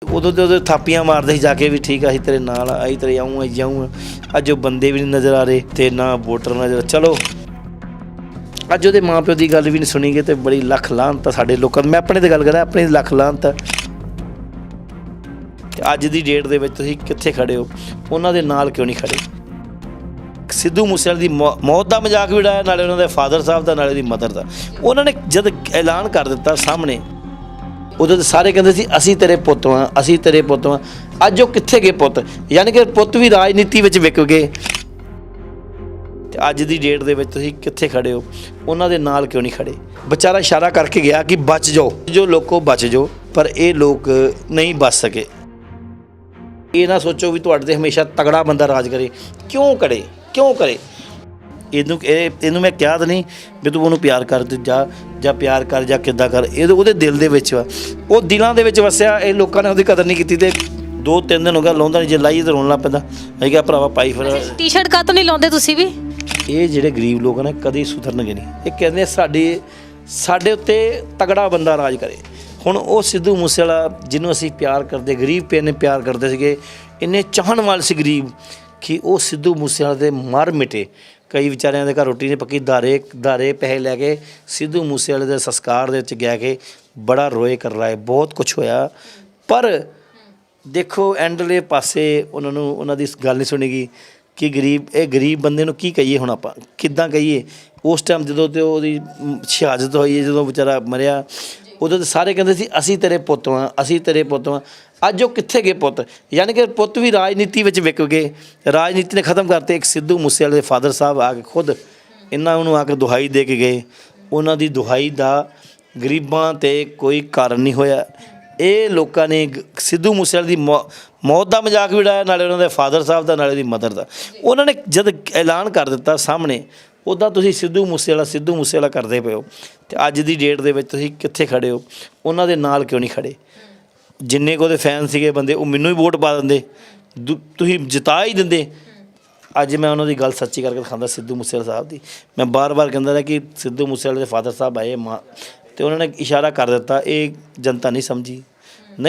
ਉਦੋਂ ਤੇ ਉਹਦੇ ਥਾਪੀਆਂ ਮਾਰਦੇ ਸੀ ਜਾ ਕੇ ਵੀ ਠੀਕ ਆ ਅਸੀਂ ਤੇਰੇ ਨਾਲ ਆ ਅਸੀਂ ਤੇਰੇ ਆਊਂ ਜਾਊਂ। ਅੱਜ ਉਹ ਬੰਦੇ ਵੀ ਨਹੀਂ ਨਜ਼ਰ ਆ ਰਹੇ ਤੇ ਨਾ ਵੋਟਰ ਨਜ਼ਰ। ਚਲੋ ਅੱਜ ਉਹਦੇ ਮਾਂ ਪਿਓ ਦੀ ਗੱਲ ਵੀ ਨਹੀਂ ਸੁਣੀ ਗਈ ਤੇ ਬੜੀ ਲੱਖ ਲਾਹਨਤ ਆ ਸਾਡੇ ਲੋਕਾਂ ਦੀ। ਮੈਂ ਆਪਣੇ ਤੇ ਗੱਲ ਕਰਾਂ, ਆਪਣੀ ਲੱਖ ਲਾਹਨਤ ਆ। ਅੱਜ ਦੀ ਡੇਟ ਦੇ ਵਿੱਚ ਤੁਸੀਂ ਕਿੱਥੇ ਖੜੇ ਹੋ, ਉਹਨਾਂ ਦੇ ਨਾਲ ਕਿਉਂ ਨਹੀਂ ਖੜੇ? ਸਿੱਧੂ ਮੂਸੇਵਾਲੇ ਦੀ ਮੌਤ ਦਾ ਮਜ਼ਾਕ ਵੀ ਉਡਾਇਆ, ਨਾਲੇ ਉਹਨਾਂ ਦੇ ਫਾਦਰ ਸਾਹਿਬ ਦਾ, ਨਾਲੇ ਉਹਦੀ ਮਦਰ ਦਾ। ਉਹਨਾਂ ਨੇ ਜਦ ਐਲਾਨ ਕਰ ਦਿੱਤਾ ਸਾਹਮਣੇ, ਉਦੋਂ ਤਾਂ ਸਾਰੇ ਕਹਿੰਦੇ ਸੀ ਅਸੀਂ ਤੇਰੇ ਪੁੱਤ ਹਾਂ, ਅਸੀਂ ਤੇਰੇ ਪੁੱਤ ਹਾਂ। ਅੱਜ ਉਹ ਕਿੱਥੇ ਗਏ ਪੁੱਤ? ਯਾਨੀ ਕਿ ਪੁੱਤ ਵੀ ਰਾਜਨੀਤੀ ਵਿੱਚ ਵਿਕ ਗਏ। ਤੇ ਅੱਜ ਦੀ ਡੇਟ ਦੇ ਵਿੱਚ ਤੁਸੀਂ ਕਿੱਥੇ ਖੜੇ ਹੋ, ਉਹਨਾਂ ਦੇ ਨਾਲ ਕਿਉਂ ਨਹੀਂ ਖੜੇ? ਵਿਚਾਰਾ ਇਸ਼ਾਰਾ ਕਰਕੇ ਗਿਆ ਕਿ ਬਚ ਜਾਓ, ਜੋ ਲੋਕੋ ਬਚ ਜਾਓ, ਪਰ ਇਹ ਲੋਕ ਨਹੀਂ ਬਚ ਸਕੇ। ਇਹ ਨਾ ਸੋਚੋ ਵੀ ਤੁਹਾਡੇ 'ਤੇ ਹਮੇਸ਼ਾ ਤਗੜਾ ਬੰਦਾ ਰਾਜ ਕਰੇ। ਕਿਉਂ ਕਰੇ? ਕਿਉਂ ਕਰੇ? ਇਹਨੂੰ ਮੈਂ ਕਿਹਾ ਤਾਂ ਨਹੀਂ ਵੀ ਤੂੰ ਉਹਨੂੰ ਪਿਆਰ ਕਰ ਜਾਂ ਪਿਆਰ ਕਰ ਜਾਂ ਕਿੱਦਾਂ ਕਰ। ਇਹ ਉਹਦੇ ਦਿਲ ਦੇ ਵਿੱਚ ਵਾ, ਉਹ ਦਿਲਾਂ ਦੇ ਵਿੱਚ ਵਸਿਆ। ਇਹ ਲੋਕਾਂ ਨੇ ਉਹਦੀ ਕਦਰ ਨਹੀਂ ਕੀਤੀ ਤੇ 2-3 ਦਿਨ ਹੋ ਗਿਆ ਲਾਉਂਦਾ ਨਹੀਂ। ਜੇ ਲਾਈਏ ਤਾਂ ਰੋਣ ਲੱਗ ਪੈਂਦਾ। ਅਸੀਂ ਕਿਹਾ ਭਰਾਵਾ ਪਾਈ ਫਿਰ ਟੀ-ਸ਼ਰਟ ਕਾਹਤੋਂ ਨਹੀਂ ਲਾਉਂਦੇ ਤੁਸੀਂ ਵੀ? ਇਹ ਜਿਹੜੇ ਗਰੀਬ ਲੋਕ ਨੇ ਕਦੇ ਸੁਧਰਨਗੇ ਨਹੀਂ। ਇਹ ਕਹਿੰਦੇ ਸਾਡੇ ਉੱਤੇ ਤਗੜਾ ਬੰਦਾ ਰਾਜ ਕਰੇ। ਹੁਣ ਉਹ ਸਿੱਧੂ ਮੂਸੇਵਾਲਾ ਜਿਹਨੂੰ ਅਸੀਂ ਪਿਆਰ ਕਰਦੇ, ਗਰੀਬ ਪੇ ਨੇ ਪਿਆਰ ਕਰਦੇ ਸੀਗੇ, ਇੰਨੇ ਚਾਹਣ ਵਾਲੇ ਸੀ ਗਰੀਬ ਕਿ ਉਹ ਸਿੱਧੂ ਮੂਸੇਵਾਲੇ ਦੇ ਮਰ ਮਿਟੇ। ਕਈ ਵਿਚਾਰਿਆਂ ਦੇ ਘਰ ਰੋਟੀ ਨਹੀਂ ਪੱਕੀ, ਧਾਰੇ ਪੈਸੇ ਲੈ ਕੇ ਸਿੱਧੂ ਮੂਸੇਵਾਲੇ ਦੇ ਸੰਸਕਾਰ ਦੇ ਵਿੱਚ ਗਿਆ ਕੇ ਬੜਾ ਰੋਏ ਕਰ ਲਾਏ। ਬਹੁਤ ਕੁਛ ਹੋਇਆ, ਪਰ ਦੇਖੋ ਐਂਡਲੇ ਪਾਸੇ ਉਹਨਾਂ ਦੀ ਗੱਲ ਨਹੀਂ ਸੁਣੀਗੀ ਕਿ ਗਰੀਬ ਬੰਦੇ ਨੂੰ ਕੀ ਕਹੀਏ। ਹੁਣ ਆਪਾਂ ਕਿੱਦਾਂ ਕਹੀਏ? ਉਸ ਟਾਈਮ ਜਦੋਂ ਤੇ ਉਹਦੀ ਸ਼ਹਾਦਤ ਹੋਈ, ਜਦੋਂ ਵਿਚਾਰਾ ਮਰਿਆ, ਉਦੋਂ ਤਾਂ ਸਾਰੇ ਕਹਿੰਦੇ ਸੀ ਅਸੀਂ ਤੇਰੇ ਪੁੱਤ ਹਾਂ, ਅਸੀਂ ਤੇਰੇ ਪੁੱਤ ਹਾਂ। ਅੱਜ ਉਹ ਕਿੱਥੇ ਗਏ ਪੁੱਤ? ਯਾਨੀ ਕਿ ਪੁੱਤ ਵੀ ਰਾਜਨੀਤੀ ਵਿੱਚ ਵਿਕ ਗਏ। ਰਾਜਨੀਤੀ ਨੇ ਖ਼ਤਮ ਕਰਤੇ। ਇੱਕ ਸਿੱਧੂ ਮੂਸੇਵਾਲੇ ਦੇ ਫਾਦਰ ਸਾਹਿਬ ਆ ਕੇ ਖੁਦ ਉਹਨੂੰ ਆ ਕੇ ਦੁਹਾਈ ਦੇ ਕੇ ਗਏ। ਉਹਨਾਂ ਦੀ ਦੁਹਾਈ ਦਾ ਗਰੀਬਾਂ 'ਤੇ ਕੋਈ ਕਾਰਨ ਨਹੀਂ ਹੋਇਆ। ਇਹ ਲੋਕਾਂ ਨੇ ਸਿੱਧੂ ਮੂਸੇਵਾਲੇ ਦੀ ਮੌਤ ਦਾ ਮਜ਼ਾਕ ਵੀ ਉਡਾਇਆ, ਨਾਲੇ ਉਹਨਾਂ ਦੇ ਫਾਦਰ ਸਾਹਿਬ ਦਾ, ਨਾਲੇ ਉਹਦੀ ਮਦਰ ਦਾ। ਉਹਨਾਂ ਨੇ ਜਦ ਐਲਾਨ ਕਰ ਦਿੱਤਾ ਸਾਹਮਣੇ, ਉੱਦਾਂ ਤੁਸੀਂ ਸਿੱਧੂ ਮੂਸੇਵਾਲਾ ਕਰਦੇ ਪਏ ਹੋ। ਅਤੇ ਅੱਜ ਦੀ ਡੇਟ ਦੇ ਵਿੱਚ ਤੁਸੀਂ ਕਿੱਥੇ ਖੜੇ ਹੋ, ਉਹਨਾਂ ਦੇ ਨਾਲ ਕਿਉਂ ਨਹੀਂ ਖੜੇ? ਜਿੰਨੇ ਕੁ ਉਹਦੇ ਫੈਨ ਸੀਗੇ ਬੰਦੇ, ਉਹ ਮੈਨੂੰ ਹੀ ਵੋਟ ਪਾ ਦਿੰਦੇ, ਤੁਸੀਂ ਜਿਤਾ ਹੀ ਦਿੰਦੇ। ਅੱਜ ਮੈਂ ਉਹਨਾਂ ਦੀ ਗੱਲ ਸੱਚੀ ਕਰਕੇ ਦਿਖਾਉਂਦਾ ਸਿੱਧੂ ਮੂਸੇਵਾਲਾ ਸਾਹਿਬ ਦੀ। ਮੈਂ ਬਾਰ-ਬਾਰ ਕਹਿੰਦਾ ਰਿਹਾ ਕਿ ਸਿੱਧੂ ਮੂਸੇਵਾਲੇ ਦੇ ਫਾਦਰ ਸਾਹਿਬ ਆਏ ਮਾਂ, ਅਤੇ ਉਹਨਾਂ ਨੇ ਇਸ਼ਾਰਾ ਕਰ ਦਿੱਤਾ। ਇਹ ਜਨਤਾ ਨਹੀਂ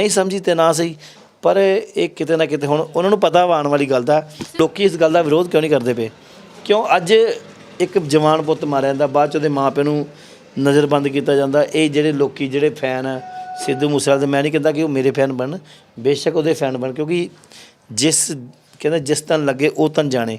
ਸਮਝੀ ਤੇ ਨਾ ਸਹੀ, ਪਰ ਇਹ ਕਿਤੇ ਨਾ ਕਿਤੇ ਹੁਣ ਉਹਨਾਂ ਨੂੰ ਪਤਾ ਵਾ ਆਉਣ ਵਾਲੀ ਗੱਲ ਦਾ। ਲੋਕ ਇਸ ਗੱਲ ਦਾ ਵਿਰੋਧ ਕਿਉਂ ਨਹੀਂ ਕਰਦੇ ਪਏ? ਕਿਉਂ ਅੱਜ ਇੱਕ ਜਵਾਨ ਪੁੱਤ ਮਾਰਿਆ ਜਾਂਦਾ, ਬਾਅਦ 'ਚ ਉਹਦੇ ਮਾਂ ਪਿਓ ਨੂੰ ਨਜ਼ਰਬੰਦ ਕੀਤਾ ਜਾਂਦਾ। ਇਹ ਜਿਹੜੇ ਫੈਨ ਆ ਸਿੱਧੂ ਮੂਸੇਵਾਲੇ ਦੇ, ਮੈਂ ਨਹੀਂ ਕਹਿੰਦਾ ਕਿ ਉਹ ਮੇਰੇ ਫੈਨ ਬਣਨ, ਬੇਸ਼ੱਕ ਉਹਦੇ ਫੈਨ ਬਣ, ਕਿਉਂਕਿ ਜਿਸ ਤਨ ਲੱਗੇ ਉਹ ਤਨ ਜਾਣੇ।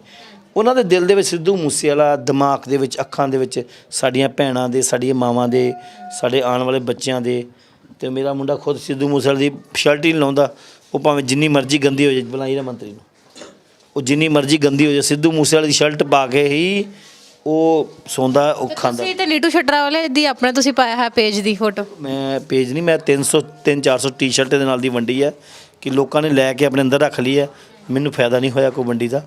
ਉਹਨਾਂ ਦੇ ਦਿਲ ਦੇ ਵਿੱਚ ਸਿੱਧੂ ਮੂਸੇਵਾਲਾ, ਦਿਮਾਗ ਦੇ ਵਿੱਚ, ਅੱਖਾਂ ਦੇ ਵਿੱਚ ਸਾਡੀਆਂ ਭੈਣਾਂ ਦੇ, ਸਾਡੀਆਂ ਮਾਵਾਂ ਦੇ, ਸਾਡੇ ਆਉਣ ਵਾਲੇ ਬੱਚਿਆਂ ਦੇ। ਅਤੇ ਮੇਰਾ ਮੁੰਡਾ ਖੁਦ ਸਿੱਧੂ ਮੂਸੇਵਾਲੇ ਦੀ ਸ਼ਰਟ ਹੀ ਨਹੀਂ ਲਾਉਂਦਾ। ਉਹ ਭਾਵੇਂ ਜਿੰਨੀ ਮਰਜ਼ੀ ਗੰਦੀ ਹੋ ਜਾਏ, ਬੁਲਾਈ ਨਾ ਮੰਤਰੀ ਨੂੰ, ਉਹ ਜਿੰਨੀ ਮਰਜ਼ੀ ਗੰਦੀ ਹੋ ਜਾਏ, ਸਿੱਧੂ ਮੂਸੇਵਾਲੇ ਦੀ ਸ਼ਰਟ ਪਾ ਕੇ ਹੀ ਉਹ ਸੌਂਦਾ, ਉਹ ਖਾਂਦਾ। ਤੁਸੀਂ ਤੇ ਨੀਟੂ ਛੱਡਰਾ ਵਾਲੇ ਦੀ ਆਪਣੇ ਤੁਸੀਂ ਪਾਇਆ ਹੈ ਪੇਜ ਦੀ ਫੋਟੋ? ਮੈਂ ਪੇਜ ਨਹੀਂ, ਮੈਂ 300-400 ਟੀ-ਸ਼ਰਟ ਦੇ ਨਾਲ ਦੀ ਵੰਡੀ ਹੈ ਕਿ ਲੋਕਾਂ ਨੇ ਲੈ ਕੇ ਆਪਣੇ ਅੰਦਰ ਰੱਖ ਲਈ ਹੈ। ਮੈਨੂੰ ਫਾਇਦਾ ਨਹੀਂ ਹੋਇਆ ਕੋਈ ਵੰਡੀ ਦਾ,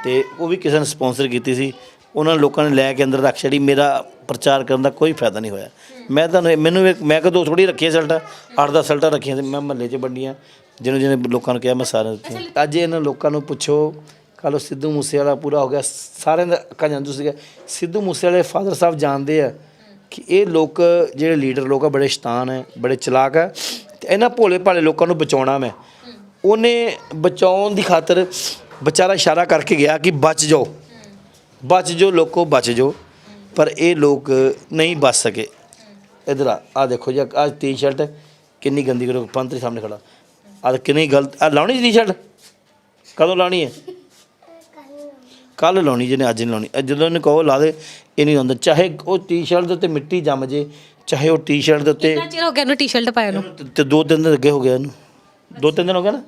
ਅਤੇ ਉਹ ਵੀ ਕਿਸੇ ਨੇ ਸਪੋਂਸਰ ਕੀਤੀ ਸੀ। ਉਹਨਾਂ ਲੋਕਾਂ ਨੇ ਲੈ ਕੇ ਅੰਦਰ ਰੱਖ ਛੱਡੀ। ਮੇਰਾ ਪ੍ਰਚਾਰ ਕਰਨ ਦਾ ਕੋਈ ਫਾਇਦਾ ਨਹੀਂ ਹੋਇਆ। ਮੈਂ ਕਦੋਂ ਥੋੜ੍ਹੀ ਰੱਖੀਆਂ ਸ਼ਰਟਾਂ, 8-10 ਸ਼ਰਟਾਂ ਰੱਖੀਆਂ ਸੀ ਮੈਂ ਮਹੱਲੇ 'ਚ ਵੰਡੀਆਂ, ਜਿਹਨੇ ਲੋਕਾਂ ਨੂੰ ਕਿਹਾ ਮੈਂ ਸਾਰਿਆਂ ਨੂੰ ਦਿੱਤੀਆਂ। ਅੱਜ ਇਹਨਾਂ ਲੋਕਾਂ ਨੂੰ ਪੁੱਛੋ, ਕੱਲ੍ਹ ਸਿੱਧੂ ਮੂਸੇਵਾਲਾ ਪੂਰਾ ਹੋ ਗਿਆ, ਸਾਰਿਆਂ ਦਾ ਅੱਖਾਂ ਜਾਂਦੂ ਸੀਗਾ। ਸਿੱਧੂ ਮੂਸੇਵਾਲੇ ਫਾਦਰ ਸਾਹਿਬ ਜਾਣਦੇ ਆ ਕਿ ਇਹ ਲੋਕ ਜਿਹੜੇ ਲੀਡਰ ਲੋਕ ਆ ਬੜੇ ਸ਼ੈਤਾਨ ਹੈ, ਬੜੇ ਚਲਾਕ ਹੈ, ਅਤੇ ਇਹਨਾਂ ਭੋਲੇ ਭਾਲੇ ਲੋਕਾਂ ਨੂੰ ਬਚਾਉਣਾ। ਉਹਨੇ ਬਚਾਉਣ ਦੀ ਖਾਤਰ ਵਿਚਾਰਾ ਇਸ਼ਾਰਾ ਕਰਕੇ ਗਿਆ ਕਿ ਬਚ ਜਾਓ ਲੋਕੋ ਬਚ ਜਾਓ, ਪਰ ਇਹ ਲੋਕ ਨਹੀਂ ਬਚ ਸਕੇ। ਇੱਧਰ ਆ ਦੇਖੋ ਜੀ, ਆਹ ਟੀ-ਸ਼ਰਟ ਕਿੰਨੀ ਗੰਦੀ ਕਰੋ, ਪੰਤਰੀ ਸਾਹਮਣੇ ਖੜਾ, ਆਹ ਕਿੰਨੀ ਗਲਤ। ਲਾਉਣੀ ਟੀ-ਸ਼ਰਟ ਕਦੋਂ ਲਾਉਣੀ ਹੈ? ਕੱਲ੍ਹ ਲਾਉਣੀ, ਜਿਹਨੇ ਅੱਜ ਨਹੀਂ ਲਾਉਣੀ। ਜਦੋਂ ਇਹਨੂੰ ਕਹੋ ਲਾ ਦੇ, ਇਹ ਨਹੀਂ ਲਾਉਂਦਾ। ਚਾਹੇ ਉਹ ਟੀ-ਸ਼ਰਟ ਦੇ ਉੱਤੇ ਮਿੱਟੀ ਜੰਮ ਜੇ, ਚਾਹੇ ਉਹ ਟੀ-ਸ਼ਰਟ ਦੇ ਉੱਤੇ। ਕਿੰਨਾ ਚਿਰ ਹੋ ਗਿਆ ਇਹਨੂੰ ਟੀ-ਸ਼ਰਟ ਪਾਇਆ ਨੂੰ? ਅਤੇ 2-3 ਦਿਨ ਅੱਗੇ ਹੋ ਗਿਆ ਇਹਨੂੰ, 2-3 ਦਿਨ ਹੋ ਗਿਆ ਨਾ,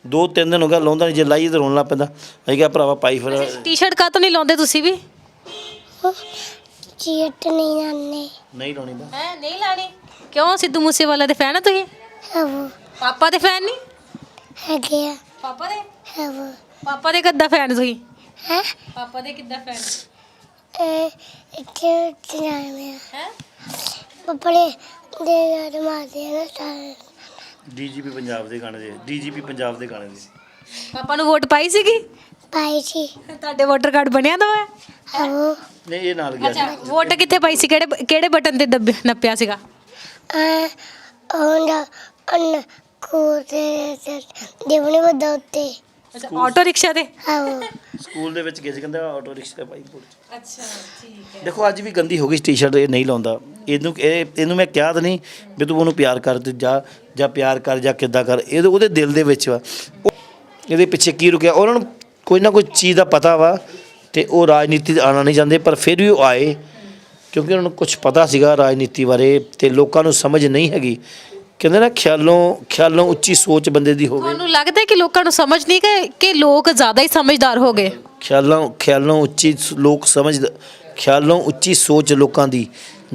2-3 ਦਿਨ ਹੋ ਗਿਆ ਲਾਉਂਦਾ ਨਹੀਂ। ਜੇ ਲਾਈਏ ਤਾਂ ਰੋਣ ਲੱਗ ਪੈਂਦਾ। ਅਸੀਂ ਕਿਹਾ ਭਰਾਵਾ ਪਾਈ ਫਿਰ ਟੀ-ਸ਼ਰਟ ਕਾਹਤੋਂ ਨਹੀਂ ਲਾਉਂਦੇ ਤੁਸੀਂ ਵੀ? ਟੀ-ਸ਼ਰਟ ਨਹੀਂ ਲਾਉਣੀ ਬਸ। ਨਹੀਂ ਲਾਣੀ ਕਿਉਂ? ਸਿੱਧੂ ਮੂਸੇਵਾਲਾ ਦੇ ਫੈਨ ਆ ਤੁਸੀਂ? ਪਾਪਾ ਦੇ ਫੈਨ ਨਹੀਂ ਹੈਗੇ ਆ। ਪਾਪਾ ਦੇ ਕਿੱਦਾਂ ਫੈਨ ਤੁਸੀਂ? ਪਾਪਾ ਦੇ ਕਿੱਦਾਂ ਫੈਨ? ਇੱਥੇ ਜਾਣੇ ਆ ਪਪੜੇ ਦੇ ਯਾਰ ਮਾਰਦੇ ਆ ਨਾ ਸਾਰੇ। ਡੀਜੀਪੀ ਪੰਜਾਬ ਦੇ ਗਾਣੇ ਦੇ ਪਾਪਾ ਨੂੰ ਵੋਟ ਪਾਈ ਸੀਗੀ? ਪਾਈ ਸੀ। ਤੁਹਾਡੇ ਵੋਟਰ ਕਾਰਡ ਬਣਿਆ ਤਾਂ ਆਹੋ। ਨਹੀਂ, ਇਹ ਨਾਲ ਗਿਆ। ਅੱਛਾ, ਵੋਟ ਕਿੱਥੇ ਪਾਈ ਸੀ? ਕਿਹੜੇ ਬਟਨ ਤੇ ਨੱਪਿਆ ਸੀਗਾ? ਸਕੂਲ ਤੇ ਦੇਵਨੇ ਵੱਡਾ ਉੱਤੇ ਅੱਛਾ ਆਟੋ ਰਿਕਸ਼ਾ ਤੇ ਆਹੋ ਸਕੂਲ ਦੇ ਵਿੱਚ ਗਏ ਸੀ, ਕਹਿੰਦਾ ਆਟੋ ਰਿਕਸ਼ਾ ਬਾਈ ਕੋਲ। ਅੱਛਾ ਠੀਕ ਹੈ। ਦੇਖੋ ਅੱਜ ਵੀ ਗੰਦੀ ਹੋ ਗਈ ਟੀ-ਸ਼ਰਟ, ਇਹ ਨਹੀਂ ਲਾਉਂਦਾ। ਇਹਨੂੰ ਮੈਂ ਕਿਹਾ ਤਾਂ ਨਹੀਂ ਵੀ ਤੂੰ ਉਹਨੂੰ ਪਿਆਰ ਕਰ, ਤੇ ਜਾਂ ਪਿਆਰ ਕਰ ਜਾਂ ਕਿੱਦਾਂ ਕਰ, ਉਹਦੇ ਦਿਲ ਦੇ ਵਿੱਚ ਵਾ। ਇਹਦੇ ਪਿੱਛੇ ਕੀ ਰੁਕਿਆ, ਉਹਨਾਂ ਨੂੰ ਕੋਈ ਨਾ ਕੋਈ ਚੀਜ਼ ਦਾ ਪਤਾ ਵਾ, ਤੇ ਉਹ ਰਾਜਨੀਤੀ 'ਚ ਆਉਣਾ ਨਹੀਂ ਚਾਹੁੰਦੇ, ਪਰ ਫਿਰ ਵੀ ਉਹ ਆਏ ਕਿਉਂਕਿ ਉਹਨਾਂ ਨੂੰ ਕੁਝ ਪਤਾ ਸੀਗਾ ਰਾਜਨੀਤੀ ਬਾਰੇ, ਤੇ ਲੋਕਾਂ ਨੂੰ ਸਮਝ ਨਹੀਂ ਹੈਗੀ। ਕਹਿੰਦੇ ਨਾ ਖਿਆਲੋਂ ਉੱਚੀ ਸੋਚ ਬੰਦੇ ਦੀ ਹੋਵੇ। ਤੁਹਾਨੂੰ ਲੱਗਦਾ ਹੈ ਕਿ ਲੋਕਾਂ ਨੂੰ ਸਮਝ ਨਹੀਂ ਕਿ ਲੋਕ ਜ਼ਿਆਦਾ ਹੀ ਸਮਝਦਾਰ ਹੋ ਗਏ? ਖਿਆਲੋਂ ਉੱਚੀ ਖਿਆਲੋਂ ਉੱਚੀ ਸੋਚ ਲੋਕਾਂ ਦੀ,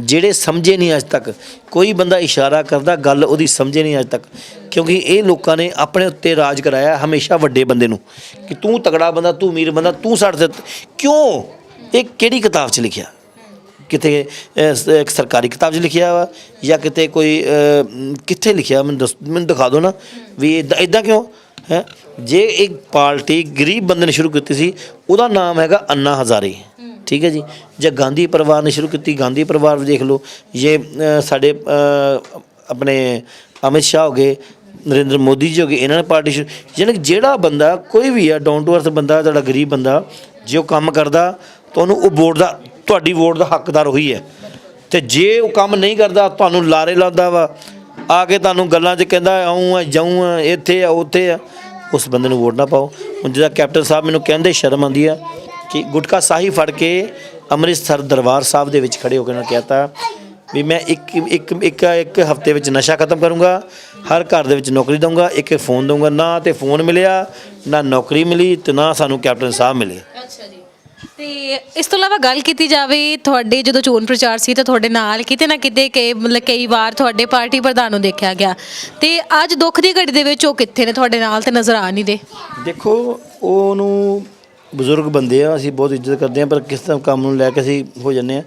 ਜਿਹੜੇ ਸਮਝੇ ਨਹੀਂ ਅੱਜ ਤੱਕ। ਕੋਈ ਬੰਦਾ ਇਸ਼ਾਰਾ ਕਰਦਾ, ਗੱਲ ਉਹਦੀ ਸਮਝੇ ਨਹੀਂ ਅੱਜ ਤੱਕ, ਕਿਉਂਕਿ ਇਹ ਲੋਕਾਂ ਨੇ ਆਪਣੇ ਉੱਤੇ ਰਾਜ ਕਰਾਇਆ ਹਮੇਸ਼ਾ ਵੱਡੇ ਬੰਦੇ ਨੂੰ, ਕਿ ਤੂੰ ਤਗੜਾ ਬੰਦਾ, ਤੂੰ ਅਮੀਰ ਬੰਦਾ, ਤੂੰ ਸਾਡੇ ਤੇ। ਕਿਉਂ? ਇਹ ਕਿਹੜੀ ਕਿਤਾਬ 'ਚ ਲਿਖਿਆ? ਕਿਤੇ ਇੱਕ ਸਰਕਾਰੀ ਕਿਤਾਬ 'ਚ ਲਿਖਿਆ ਵਾ, ਜਾਂ ਕਿਤੇ ਕੋਈ ਕਿੱਥੇ ਲਿਖਿਆ? ਮੈਨੂੰ ਦਿਖਾ ਦਿਓ ਨਾ ਵੀ ਇੱਦਾਂ ਕਿਉਂ ਹੈ। ਜੇ ਇੱਕ ਪਾਰਟੀ ਗਰੀਬ ਬੰਦੇ ਨੇ ਸ਼ੁਰੂ ਕੀਤੀ ਸੀ, ਉਹਦਾ ਨਾਮ ਹੈਗਾ ਅੰਨਾ ਹਜ਼ਾਰੇ, ਠੀਕ ਹੈ ਜੀ। ਜੇ ਗਾਂਧੀ ਪਰਿਵਾਰ ਨੇ ਸ਼ੁਰੂ ਕੀਤੀ, ਗਾਂਧੀ ਪਰਿਵਾਰ ਦੇਖ ਲਓ। ਜੇ ਸਾਡੇ ਆਪਣੇ ਅਮਿਤ ਸ਼ਾਹ ਹੋ ਗਏ, ਨਰਿੰਦਰ ਮੋਦੀ ਜੀ ਹੋ ਗਏ, ਇਹਨਾਂ ਨੇ ਪਾਰਟੀ ਸ਼ੁਰੂ। ਯਾਨੀ ਜਿਹੜਾ ਬੰਦਾ ਕੋਈ ਵੀ ਆ ਡਾਊਨ ਟੂ ਅਰਥ ਬੰਦਾ, ਤੁਹਾਡਾ ਗਰੀਬ ਬੰਦਾ, ਜੇ ਉਹ ਕੰਮ ਕਰਦਾ ਤਾਂ ਉਹਨੂੰ ਉਹ ਤੁਹਾਡੀ ਵੋਟ ਦਾ ਹੱਕਦਾਰ ਉਹੀ ਹੈ। ਤੇ ਜੇ ਉਹ ਕੰਮ ਨਹੀਂ ਕਰਦਾ, ਤੁਹਾਨੂੰ ਲਾਰੇ ਲਾਉਂਦਾ ਵਾ, ਆ ਕੇ ਤੁਹਾਨੂੰ ਗੱਲਾਂ 'ਚ ਕਹਿੰਦਾ ਆਊਂ ਆ ਜਾਊਂ ਆ, ਇੱਥੇ ਆ ਉੱਥੇ ਆ, ਉਸ ਬੰਦੇ ਨੂੰ ਵੋਟ ਨਾ ਪਾਓ। ਹੁਣ ਜਿਹਦਾ ਕੈਪਟਨ ਸਾਹਿਬ ਮੈਨੂੰ ਕਹਿੰਦੇ ਸ਼ਰਮ ਆਉਂਦੀ ਆ ਕਿ ਗੁਟਕਾ ਸਾਹੀ ਫੜ ਕੇ ਅੰਮ੍ਰਿਤਸਰ ਦਰਬਾਰ ਸਾਹਿਬ ਦੇ ਵਿੱਚ ਖੜੇ ਹੋ ਕੇ ਉਹਨਾਂ ਨੇ ਕਹਿਤਾ ਵੀ ਮੈਂ ਇੱਕ ਹਫ਼ਤੇ ਵਿੱਚ ਨਸ਼ਾ ਖਤਮ ਕਰੂੰਗਾ, ਹਰ ਘਰ ਦੇ ਵਿੱਚ ਨੌਕਰੀ ਦਊਂਗਾ, ਇੱਕ ਫ਼ੋਨ ਦਊਂਗਾ। ਨਾ ਤੇ ਫ਼ੋਨ ਮਿਲਿਆ, ਨਾ ਨੌਕਰੀ ਮਿਲੀ, ਤੇ ਨਾ ਸਾਨੂੰ ਕੈਪਟਨ ਸਾਹਿਬ ਮਿਲੇ। ਅੱਛਾ ਜੀ। ਤੇ ਇਸ ਤੋਂ ਇਲਾਵਾ ਗੱਲ ਕੀਤੀ ਜਾਵੇ, ਤੁਹਾਡੇ ਜਦੋਂ ਚੋਣ ਪ੍ਰਚਾਰ ਸੀ ਤਾਂ ਤੁਹਾਡੇ ਨਾਲ ਕਿਤੇ ਨਾ ਕਿਤੇ ਕਈ ਵਾਰ ਤੁਹਾਡੇ ਪਾਰਟੀ ਪ੍ਰਧਾਨ ਨੂੰ ਦੇਖਿਆ ਗਿਆ, ਤੇ ਅੱਜ ਦੁੱਖ ਦੀ ਘੜੀ ਦੇ ਵਿੱਚ ਉਹ ਕਿੱਥੇ ਨੇ? ਤੁਹਾਡੇ ਨਾਲ ਤੇ ਨਜ਼ਰ ਆ ਨਹੀਂ ਦੇ। ਦੇਖੋ ਉਹਨੂੰ ਬਜ਼ੁਰਗ ਬੰਦੇ ਆ, ਅਸੀਂ ਬਹੁਤ ਇੱਜ਼ਤ ਕਰਦੇ ਹਾਂ, ਪਰ ਕਿਸ ਤਰ੍ਹਾਂ ਕੰਮ ਨੂੰ ਲੈ ਕੇ ਅਸੀਂ ਹੋ ਜਾਂਦੇ ਹਾਂ।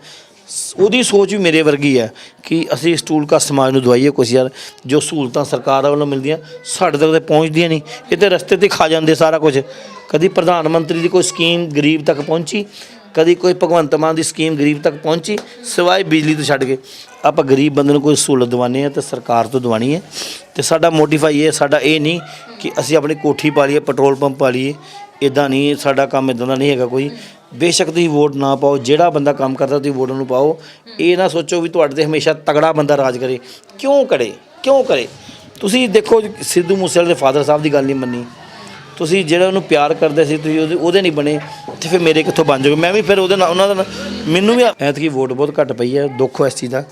ਉਹਦੀ ਸੋਚ ਵੀ ਮੇਰੇ ਵਰਗੀ ਹੈ ਕਿ ਅਸੀਂ ਸਟੂਲ ਕਾ ਸਮਾਜ ਨੂੰ ਦਵਾਈਏ ਕੁਛ ਯਾਰ। ਜੋ ਸਹੂਲਤਾਂ ਸਰਕਾਰ ਵੱਲੋਂ ਮਿਲਦੀਆਂ ਸਾਡੇ ਤੱਕ ਤਾਂ ਪਹੁੰਚਦੀਆਂ ਨਹੀਂ, ਇਹ ਤਾਂ ਰਸਤੇ 'ਤੇ ਖਾ ਜਾਂਦੇ ਸਾਰਾ ਕੁਝ। ਕਦੀ ਪ੍ਰਧਾਨ ਮੰਤਰੀ ਦੀ ਕੋਈ ਸਕੀਮ ਗਰੀਬ ਤੱਕ ਪਹੁੰਚੀ, ਕਦੀ ਕੋਈ ਭਗਵੰਤ ਮਾਨ ਦੀ ਸਕੀਮ ਗਰੀਬ ਤੱਕ ਪਹੁੰਚੀ, ਸਿਵਾਏ ਬਿਜਲੀ ਤੋਂ ਛੱਡ ਕੇ। ਆਪਾਂ ਗਰੀਬ ਬੰਦੇ ਨੂੰ ਕੋਈ ਸਹੂਲਤ ਦਿਵਾਉਂਦੇ ਹਾਂ ਤਾਂ ਸਰਕਾਰ ਤੋਂ ਦਿਵਾਉਣੀ ਹੈ। ਅਤੇ ਸਾਡਾ ਮੋਟੀਫਾਈ ਇਹ, ਸਾਡਾ ਇਹ ਨਹੀਂ ਕਿ ਅਸੀਂ ਆਪਣੀ ਕੋਠੀ ਪਾ ਲਈਏ, ਪੈਟਰੋਲ ਪੰਪ ਪਾ ਲਈਏ, ਇੱਦਾਂ ਨਹੀਂ। ਸਾਡਾ ਕੰਮ ਇੱਦਾਂ ਦਾ ਨਹੀਂ ਹੈਗਾ ਕੋਈ। ਬੇਸ਼ੱਕ ਤੁਸੀਂ ਵੋਟ ਨਾ ਪਾਓ, ਜਿਹੜਾ ਬੰਦਾ ਕੰਮ ਕਰਦਾ ਤੁਸੀਂ ਵੋਟ ਨੂੰ ਪਾਓ। ਇਹ ਨਾ ਸੋਚੋ ਵੀ ਤੁਹਾਡੇ 'ਤੇ ਹਮੇਸ਼ਾ ਤਗੜਾ ਬੰਦਾ ਰਾਜ ਕਰੇ। ਕਿਉਂ ਕਰੇ? ਤੁਸੀਂ ਦੇਖੋ ਸਿੱਧੂ ਮੂਸੇਵਾਲੇ ਦੇ ਫਾਦਰ ਸਾਹਿਬ ਦੀ ਗੱਲ ਨਹੀਂ ਮੰਨੀ ਤੁਸੀਂ, ਜਿਹੜਾ ਉਹਨੂੰ ਪਿਆਰ ਕਰਦੇ ਸੀ ਤੁਸੀਂ ਉਹਦੇ ਨਹੀਂ ਬਣੇ, ਅਤੇ ਫਿਰ ਮੇਰੇ ਕਿੱਥੋਂ ਬਣ ਜਾਓਗੇ? ਮੈਂ ਵੀ ਫਿਰ ਉਹਦੇ ਨਾਲ, ਉਹਨਾਂ ਦਾ ਮੈਨੂੰ ਵੀ ਐਤਕੀ ਵੋਟ ਬਹੁਤ ਘੱਟ ਪਈ ਹੈ। ਦੁੱਖ ਇਸ ਚੀਜ਼ ਦਾ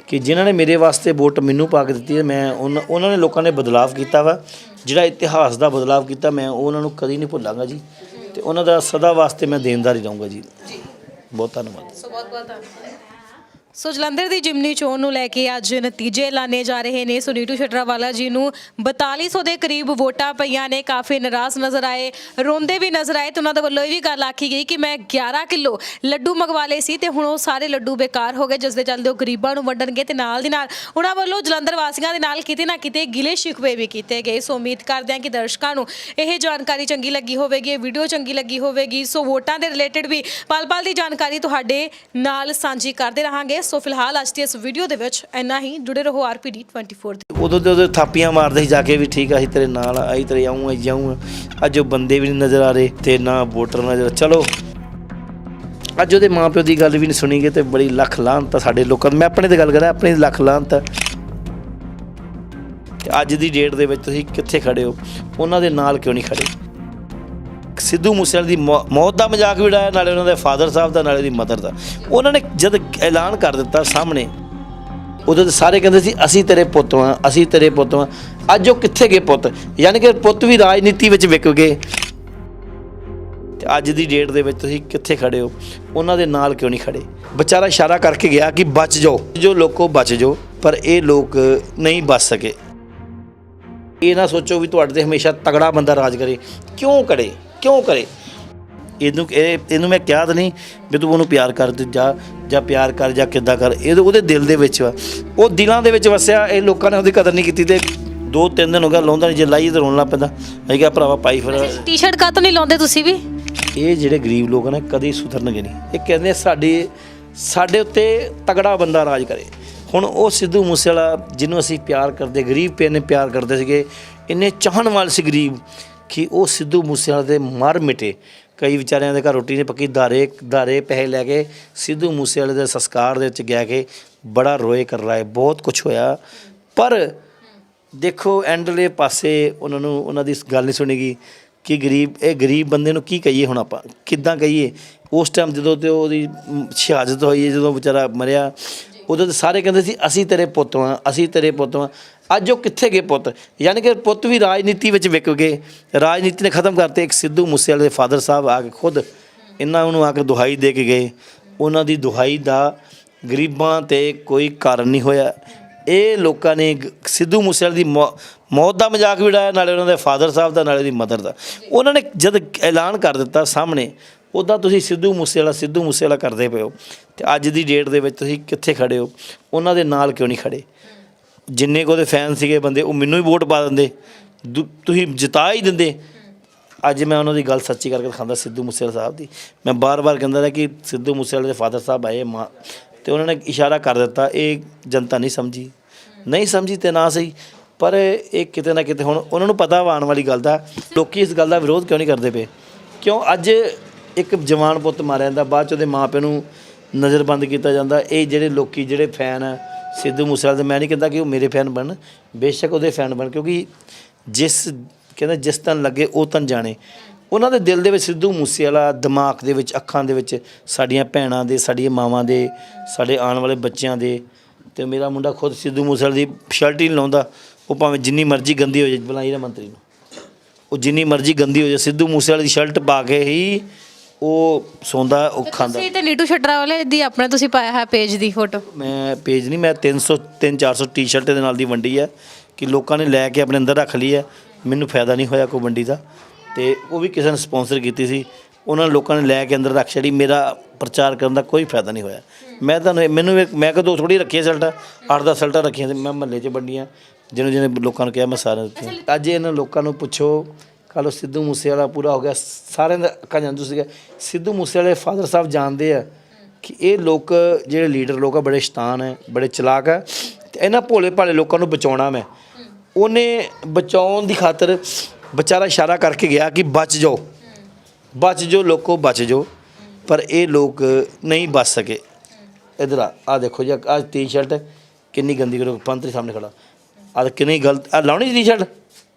ਕਿ ਜਿਨ੍ਹਾਂ ਨੇ ਮੇਰੇ ਵਾਸਤੇ ਵੋਟ ਮੈਨੂੰ ਪਾ ਕੇ ਦਿੱਤੀ ਹੈ, ਮੈਂ ਉਹਨਾਂ ਨੇ ਲੋਕਾਂ ਨੇ ਬਦਲਾਵ ਕੀਤਾ ਵਾ, ਜਿਹੜਾ ਇਤਿਹਾਸ ਦਾ ਬਦਲਾਵ ਕੀਤਾ, ਮੈਂ ਉਹਨਾਂ ਨੂੰ ਕਦੀ ਨਹੀਂ ਭੁੱਲਾਂਗਾ ਜੀ। ਤੇ ਉਹਨਾਂ ਦਾ ਸਦਾ ਵਾਸਤੇ ਮੈਂ ਦੇਣਦਾਰ ਹੀ ਰਹੂੰਗਾ ਜੀ। ਬਹੁਤ ਧੰਨਵਾਦ। ਬਹੁਤ ਧੰਨਵਾਦ। ਸੋ ਜਲੰਧਰ ਦੀ ਜਿਮਨੀ ਚੋਣ ਨੂੰ ਲੈ ਕੇ ਅੱਜ ਨਤੀਜੇ ਐਲਾਨੇ ਜਾ ਰਹੇ ਨੇ। ਸੋ ਨੀਟੂ ਸ਼ਟਰਾਵਾਲਾ ਜੀ ਨੂੰ 4200 ਦੇ ਕਰੀਬ ਵੋਟਾਂ ਪਈਆਂ ਨੇ। ਕਾਫੀ ਨਾਰਾਜ਼ ਨਜ਼ਰ ਆਏ, ਰੋਂਦੇ ਵੀ ਨਜ਼ਰ ਆਏ, ਤੇ ਉਹਨਾਂ ਦੇ ਵੱਲੋਂ ਇਹ ਵੀ ਗੱਲ ਆਖੀ ਗਈ ਕਿ ਮੈਂ 11 ਕਿਲੋ ਲੱਡੂ ਮੰਗਵਾ ਲਏ ਸੀ ਤੇ ਹੁਣ ਉਹ ਸਾਰੇ ਲੱਡੂ ਬੇਕਾਰ ਹੋ ਗਏ, ਜਿਸ ਦੇ ਚੱਲਦੇ ਉਹ ਗਰੀਬਾਂ ਨੂੰ ਵੰਡਣਗੇ। ਤੇ ਨਾਲ ਦੀ ਨਾਲ ਉਹਨਾਂ ਵੱਲੋਂ ਜਲੰਧਰ ਵਾਸੀਆਂ ਦੇ ਨਾਲ ਕਿਤੇ ਨਾ ਕਿਤੇ ਗਿਲੇ ਸ਼ਿਕਵੇ ਵੀ ਕੀਤੇ ਗਏ। ਸੋ ਉਮੀਦ ਕਰਦੇ ਹਾਂ ਕਿ ਦਰਸ਼ਕਾਂ ਨੂੰ ਇਹ ਜਾਣਕਾਰੀ ਚੰਗੀ ਲੱਗੀ ਹੋਵੇਗੀ, ਇਹ ਵੀਡੀਓ ਚੰਗੀ ਲੱਗੀ ਹੋਵੇਗੀ। ਸੋ ਵੋਟਾਂ ਦੇ ਰਿਲੇਟਡ ਵੀ ਪਲ-ਪਲ ਦੀ ਜਾਣਕਾਰੀ ਤੁਹਾਡੇ ਨਾਲ ਸਾਂਝੀ ਕਰਦੇ ਰਹਾਂਗੇ। ਸੋ ਫਿਲਹਾਲ ਅੱਜ ਦੀ ਇਸ ਵੀਡੀਓ ਦੇ ਵਿੱਚ ਇੰਨਾ ਹੀ। ਜੁੜੇ ਰਹੋ ਆਰਪੀਡੀ 24 ਦੇ। ਉਦੋਂ ਥਾਪੀਆਂ ਮਾਰਦੇ ਸੀ ਜਾ ਕੇ ਵੀ ਠੀਕ ਆ ਅਸੀਂ ਤੇਰੇ ਨਾਲ ਆਈ, ਤੇਰੇ ਜਾਊਂ। ਅੱਜ ਉਹ ਬੰਦੇ ਵੀ ਨਹੀਂ ਨਜ਼ਰ ਆ ਰਹੇ ਤੇ ਨਾ ਵੋਟਰ ਨਜ਼ਰ। ਚਲੋ ਅੱਜ ਉਹਦੇ ਮਾਂ ਪਿਓ ਦੀ ਗੱਲ ਵੀ ਨਹੀਂ ਸੁਣੀ ਗਈ ਤੇ ਬੜੀ ਲੱਖ ਲਾਹਨਤ ਆ ਸਾਡੇ ਲੋਕਾਂ ਦੀ। ਮੈਂ ਆਪਣੇ ਤੇ ਗੱਲ ਕਰਾਂ, ਆਪਣੀ ਲੱਖ ਲਾਹਨਤ ਆ। ਅੱਜ ਦੀ ਡੇਟ ਦੇ ਵਿੱਚ ਤੁਸੀਂ ਕਿੱਥੇ ਖੜੇ ਹੋ? ਉਹਨਾਂ ਦੇ ਨਾਲ ਕਿਉਂ ਨਹੀਂ ਖੜੇ? ਸਿੱਧੂ ਮੂਸੇਵਾਲੇ ਦੀ ਮੌਤ ਦਾ ਮਜ਼ਾਕ ਵੀ ਉਡਾਇਆ, ਨਾਲੇ ਉਹਨਾਂ ਦੇ ਫਾਦਰ ਸਾਹਿਬ ਦਾ, ਨਾਲੇ ਦੀ ਮਦਰ ਦਾ। ਉਹਨਾਂ ਨੇ ਜਦ ਐਲਾਨ ਕਰ ਦਿੱਤਾ ਸਾਹਮਣੇ, ਉਦੋਂ ਤਾਂ ਸਾਰੇ ਕਹਿੰਦੇ ਸੀ ਅਸੀਂ ਤੇਰੇ ਪੁੱਤ ਹਾਂ, ਅਸੀਂ ਤੇਰੇ ਪੁੱਤ ਹਾਂ। ਅੱਜ ਉਹ ਕਿੱਥੇ ਗਏ ਪੁੱਤ? ਯਾਨੀ ਕਿ ਪੁੱਤ ਵੀ ਰਾਜਨੀਤੀ ਵਿੱਚ ਵਿਕ ਗਏ। ਤੇ ਅੱਜ ਦੀ ਡੇਟ ਦੇ ਵਿੱਚ ਤੁਸੀਂ ਕਿੱਥੇ ਖੜੇ ਹੋ? ਉਹਨਾਂ ਦੇ ਨਾਲ ਕਿਉਂ ਨਹੀਂ ਖੜੇ? ਵਿਚਾਰਾ ਇਸ਼ਾਰਾ ਕਰਕੇ ਗਿਆ ਕਿ ਬਚ ਜਾਓ, ਜੋ ਲੋਕੋ ਬਚ ਜਾਓ, ਪਰ ਇਹ ਲੋਕ ਨਹੀਂ ਬਚ ਸਕੇ। ਇਹ ਨਾ ਸੋਚੋ ਵੀ ਤੁਹਾਡੇ 'ਤੇ ਹਮੇਸ਼ਾ ਤਗੜਾ ਬੰਦਾ ਰਾਜ ਕਰੇ। ਕਿਉਂ ਕਰੇ? ਇਹਨੂੰ ਮੈਂ ਕਿਹਾ ਤਾਂ ਨਹੀਂ ਵੀ ਤੂੰ ਉਹਨੂੰ ਪਿਆਰ ਕਰ, ਜਾਂ ਪਿਆਰ ਕਰ ਜਾਂ ਕਿੱਦਾਂ ਕਰ। ਉਹਦੇ ਦਿਲ ਦੇ ਵਿੱਚ ਵਾ, ਉਹ ਦਿਲਾਂ ਦੇ ਵਿੱਚ ਵਸਿਆ। ਇਹ ਲੋਕਾਂ ਨੇ ਉਹਦੀ ਕਦਰ ਨਹੀਂ ਕੀਤੀ। ਤੇ 2-3 ਦਿਨ ਹੋ ਗਿਆ ਲਾਉਂਦਾ ਨਹੀਂ, ਜੇ ਲਾਈਏ ਤਾਂ ਰੋਣ ਲੱਗ ਪੈਂਦਾ। ਅਸੀਂ ਕਿਹਾ ਭਰਾਵਾ ਪਾਈ ਫਿਰ। ਟੀ-ਸ਼ਰਟ ਕਾਹਤੋਂ ਨਹੀਂ ਲਾਉਂਦੇ ਤੁਸੀਂ ਵੀ? ਇਹ ਜਿਹੜੇ ਗਰੀਬ ਲੋਕ ਨੇ ਕਦੇ ਸੁਧਰਨਗੇ ਨਹੀਂ। ਇਹ ਕਹਿੰਦੇ ਸਾਡੇ ਉੱਤੇ ਤਗੜਾ ਬੰਦਾ ਰਾਜ ਕਰੇ। ਹੁਣ ਉਹ ਸਿੱਧੂ ਮੂਸੇਵਾਲਾ ਜਿਹਨੂੰ ਅਸੀਂ ਪਿਆਰ ਕਰਦੇ, ਗਰੀਬ ਪੇ ਨੇ ਪਿਆਰ ਕਰਦੇ ਸੀਗੇ, ਇੰਨੇ ਚਾਹਣ ਵਾਲੇ ਸੀ ਗਰੀਬ ਕਿ ਉਹ ਸਿੱਧੂ ਮੂਸੇਵਾਲੇ ਦੇ ਮਰ ਮਿਟੇ। ਕਈ ਵਿਚਾਰਿਆਂ ਦੇ ਘਰ ਰੋਟੀ ਨਹੀਂ ਪੱਕੀ, ਧਾਰੇ ਪੈਸੇ ਲੈ ਕੇ ਸਿੱਧੂ ਮੂਸੇਵਾਲੇ ਦੇ ਸੰਸਕਾਰ ਦੇ ਵਿੱਚ ਗਿਆ ਕੇ ਬੜਾ ਰੋਏ ਕਰ ਲਾਏ, ਬਹੁਤ ਕੁਛ ਹੋਇਆ। ਪਰ ਦੇਖੋ ਐਂਡਲੇ ਪਾਸੇ ਉਹਨਾਂ ਨੂੰ ਉਹਨਾਂ ਦੀ ਗੱਲ ਨਹੀਂ ਸੁਣੀਗੀ ਕਿ ਗਰੀਬ ਬੰਦੇ ਨੂੰ ਕੀ ਕਹੀਏ, ਹੁਣ ਆਪਾਂ ਕਿੱਦਾਂ ਕਹੀਏ। ਉਸ ਟਾਈਮ ਜਦੋਂ ਤੇ ਉਹਦੀ ਸ਼ਹਾਦਤ ਹੋਈ, ਜਦੋਂ ਵਿਚਾਰਾ ਮਰਿਆ, ਉਦੋਂ ਤਾਂ ਸਾਰੇ ਕਹਿੰਦੇ ਸੀ ਅਸੀਂ ਤੇਰੇ ਪੁੱਤ ਵਾਂ, ਅਸੀਂ ਤੇਰੇ ਪੁੱਤ ਵਾਂ। ਅੱਜ ਉਹ ਕਿੱਥੇ ਗਏ ਪੁੱਤ? ਯਾਨੀ ਕਿ ਪੁੱਤ ਵੀ ਰਾਜਨੀਤੀ ਵਿੱਚ ਵਿਕ ਗਏ, ਰਾਜਨੀਤੀ ਨੇ ਖ਼ਤਮ ਕਰਤੇ। ਇੱਕ ਸਿੱਧੂ ਮੂਸੇਵਾਲੇ ਦੇ ਫਾਦਰ ਸਾਹਿਬ ਆ ਕੇ ਖੁਦ ਇਹਨਾਂ ਨੂੰ ਆ ਕੇ ਦੁਹਾਈ ਦੇ ਕੇ ਗਏ। ਉਹਨਾਂ ਦੀ ਦੁਹਾਈ ਦਾ ਗਰੀਬਾਂ 'ਤੇ ਕੋਈ ਕਾਰਨ ਨਹੀਂ ਹੋਇਆ। ਇਹ ਲੋਕਾਂ ਨੇ ਸਿੱਧੂ ਮੂਸੇਵਾਲੇ ਦੀ ਮੌਤ ਦਾ ਮਜ਼ਾਕ ਵੀ ਉਡਾਇਆ, ਨਾਲੇ ਉਹਨਾਂ ਦੇ ਫਾਦਰ ਸਾਹਿਬ ਦਾ, ਨਾਲੇ ਉਹਦੀ ਮਦਰ ਦਾ। ਉਹਨਾਂ ਨੇ ਜਦ ਐਲਾਨ ਕਰ ਦਿੱਤਾ ਸਾਹਮਣੇ, ਉੱਦਾਂ ਤੁਸੀਂ ਸਿੱਧੂ ਮੂਸੇਵਾਲਾ ਕਰਦੇ ਪਏ ਹੋ, ਅਤੇ ਅੱਜ ਦੀ ਡੇਟ ਦੇ ਵਿੱਚ ਤੁਸੀਂ ਕਿੱਥੇ ਖੜ੍ਹੇ ਹੋ? ਉਹਨਾਂ ਦੇ ਨਾਲ ਕਿਉਂ ਨਹੀਂ ਖੜ੍ਹੇ? ਜਿੰਨੇ ਕੁ ਉਹਦੇ ਫੈਨ ਸੀਗੇ ਬੰਦੇ, ਉਹ ਮੈਨੂੰ ਹੀ ਵੋਟ ਪਾ ਦਿੰਦੇ, ਤੁਸੀਂ ਜਿਤਾ ਹੀ ਦਿੰਦੇ। ਅੱਜ ਮੈਂ ਉਹਨਾਂ ਦੀ ਗੱਲ ਸੱਚੀ ਕਰਕੇ ਦਿਖਾਉਂਦਾ, ਸਿੱਧੂ ਮੂਸੇਵਾਲਾ ਸਾਹਿਬ ਦੀ। ਮੈਂ ਬਾਰ-ਬਾਰ ਕਹਿੰਦਾ ਰਿਹਾ ਕਿ ਸਿੱਧੂ ਮੂਸੇਵਾਲੇ ਦੇ ਫਾਦਰ ਸਾਹਿਬ ਆਏ ਮਾਂ, ਅਤੇ ਉਹਨਾਂ ਨੇ ਇਸ਼ਾਰਾ ਕਰ ਦਿੱਤਾ। ਇਹ ਜਨਤਾ ਨਹੀਂ ਸਮਝੀ ਤੇ ਨਾ ਸਹੀ, ਪਰ ਇਹ ਕਿਤੇ ਨਾ ਕਿਤੇ ਹੁਣ ਉਹਨਾਂ ਨੂੰ ਪਤਾ ਵਾ ਆਉਣ ਵਾਲੀ ਗੱਲ ਦਾ। ਲੋਕ ਇਸ ਗੱਲ ਦਾ ਵਿਰੋਧ ਕਿਉਂ ਨਹੀਂ ਕਰਦੇ ਪਏ? ਕਿਉਂ ਅੱਜ ਇੱਕ ਜਵਾਨ ਪੁੱਤ ਮਾਰਿਆ ਜਾਂਦਾ, ਬਾਅਦ 'ਚ ਉਹਦੇ ਮਾਂ ਪਿਓ ਨੂੰ ਨਜ਼ਰਬੰਦ ਕੀਤਾ ਜਾਂਦਾ। ਇਹ ਜਿਹੜੇ ਫੈਨ ਆ ਸਿੱਧੂ ਮੂਸੇਵਾਲੇ ਦੇ, ਮੈਂ ਨਹੀਂ ਕਹਿੰਦਾ ਕਿ ਉਹ ਮੇਰੇ ਫੈਨ ਬਣਨ, ਬੇਸ਼ੱਕ ਉਹਦੇ ਫੈਨ ਬਣ, ਕਿਉਂਕਿ ਜਿਸ ਤਨ ਲੱਗੇ ਉਹ ਤਨ ਜਾਣੇ। ਉਹਨਾਂ ਦੇ ਦਿਲ ਦੇ ਵਿੱਚ ਸਿੱਧੂ ਮੂਸੇਵਾਲਾ, ਦਿਮਾਗ ਦੇ ਵਿੱਚ, ਅੱਖਾਂ ਦੇ ਵਿੱਚ ਸਾਡੀਆਂ ਭੈਣਾਂ ਦੇ, ਸਾਡੀਆਂ ਮਾਵਾਂ ਦੇ, ਸਾਡੇ ਆਉਣ ਵਾਲੇ ਬੱਚਿਆਂ ਦੇ। ਅਤੇ ਮੇਰਾ ਮੁੰਡਾ ਖੁਦ ਸਿੱਧੂ ਮੂਸੇਵਾਲੇ ਦੀ ਸ਼ਰਟ ਹੀ ਨਹੀਂ ਲਾਉਂਦਾ, ਉਹ ਭਾਵੇਂ ਜਿੰਨੀ ਮਰਜ਼ੀ ਗੰਦੀ ਹੋ ਜਾਏ, ਬੁਲਾਈ ਨਾ ਮੰਤਰੀ ਨੂੰ, ਉਹ ਜਿੰਨੀ ਮਰਜ਼ੀ ਗੰਦੀ ਹੋ ਜਾਏ, ਸਿੱਧੂ ਮੂਸੇਵਾਲੇ ਦੀ ਸ਼ਰਟ ਪਾ ਕੇ ਹੀ ਉਹ ਸੌਂਦਾ, ਉਹ ਖਾਂਦਾ। ਤੁਸੀਂ ਤੇ ਨੀਟੂ ਛੱਟਰਾ ਵਾਲੇ ਦੀ ਆਪਣਾ ਤੁਸੀਂ ਪਾਇਆ ਹੈ ਪੇਜ ਦੀ ਫੋਟੋ? ਮੈਂ ਪੇਜ ਨਹੀਂ, ਮੈਂ 300-400 ਟੀ-ਸ਼ਰਟ ਦੇ ਨਾਲ ਦੀ ਵੰਡੀ ਹੈ ਕਿ ਲੋਕਾਂ ਨੇ ਲੈ ਕੇ ਆਪਣੇ ਅੰਦਰ ਰੱਖ ਲਈ ਹੈ। ਮੈਨੂੰ ਫਾਇਦਾ ਨਹੀਂ ਹੋਇਆ ਕੋਈ ਵੰਡੀ ਦਾ, ਅਤੇ ਉਹ ਵੀ ਕਿਸੇ ਨੇ ਸਪੋਂਸਰ ਕੀਤੀ ਸੀ, ਉਹਨਾਂ ਲੋਕਾਂ ਨੇ ਲੈ ਕੇ ਅੰਦਰ ਰੱਖ ਛੱਡੀ। ਮੇਰਾ ਪ੍ਰਚਾਰ ਕਰਨ ਦਾ ਕੋਈ ਫਾਇਦਾ ਨਹੀਂ ਹੋਇਆ। ਮੈਂ ਕਦੋਂ ਥੋੜ੍ਹੀ ਰੱਖੀਆਂ ਸ਼ਰਟਾਂ, 8-10 ਸ਼ਰਟਾਂ ਰੱਖੀਆਂ, ਮੈਂ ਮਹੱਲੇ 'ਚ ਵੰਡੀਆਂ, ਜਿਹਨੇ ਲੋਕਾਂ ਨੂੰ ਕਿਹਾ ਮੈਂ ਸਾਰਿਆਂ ਨੂੰ ਦਿੱਤੀਆਂ। ਅੱਜ ਇਹਨਾਂ ਲੋਕਾਂ ਨੂੰ ਪੁੱਛੋ, ਕੱਲ੍ਹ ਸਿੱਧੂ ਮੂਸੇਵਾਲਾ ਪੂਰਾ ਹੋ ਗਿਆ, ਸਾਰਿਆਂ ਦਾ ਅੱਖਾਂ ਜਾਂਦੂ ਸੀਗਾ। ਸਿੱਧੂ ਮੂਸੇਵਾਲੇ ਫਾਦਰ ਸਾਹਿਬ ਜਾਣਦੇ ਆ ਕਿ ਇਹ ਲੋਕ ਜਿਹੜੇ ਲੀਡਰ ਲੋਕ ਆ ਬੜੇ ਸ਼ੈਤਾਨ ਹੈ, ਬੜੇ ਚਲਾਕ ਹੈ, ਅਤੇ ਇਹਨਾਂ ਭੋਲੇ ਭਾਲੇ ਲੋਕਾਂ ਨੂੰ ਬਚਾਉਣਾ। ਮੈਂ ਉਹਨੇ ਬਚਾਉਣ ਦੀ ਖਾਤਰ ਵਿਚਾਰਾ ਇਸ਼ਾਰਾ ਕਰਕੇ ਗਿਆ ਕਿ ਬਚ ਜਾਓ ਲੋਕੋ, ਬਚ ਜਾਓ। ਪਰ ਇਹ ਲੋਕ ਨਹੀਂ ਬਚ ਸਕੇ। ਇੱਧਰ ਆ ਦੇਖੋ ਜੀ, ਆਹ ਟੀ-ਸ਼ਰਟ ਕਿੰਨੀ ਗੰਦੀ ਕਰੋ, ਪੰਤਰੀ ਸਾਹਮਣੇ ਖੜਾ, ਆਹ ਕਿੰਨੀ ਗਲਤ। ਆ ਲਾਉਣੀ ਟੀ-ਸ਼ਰਟ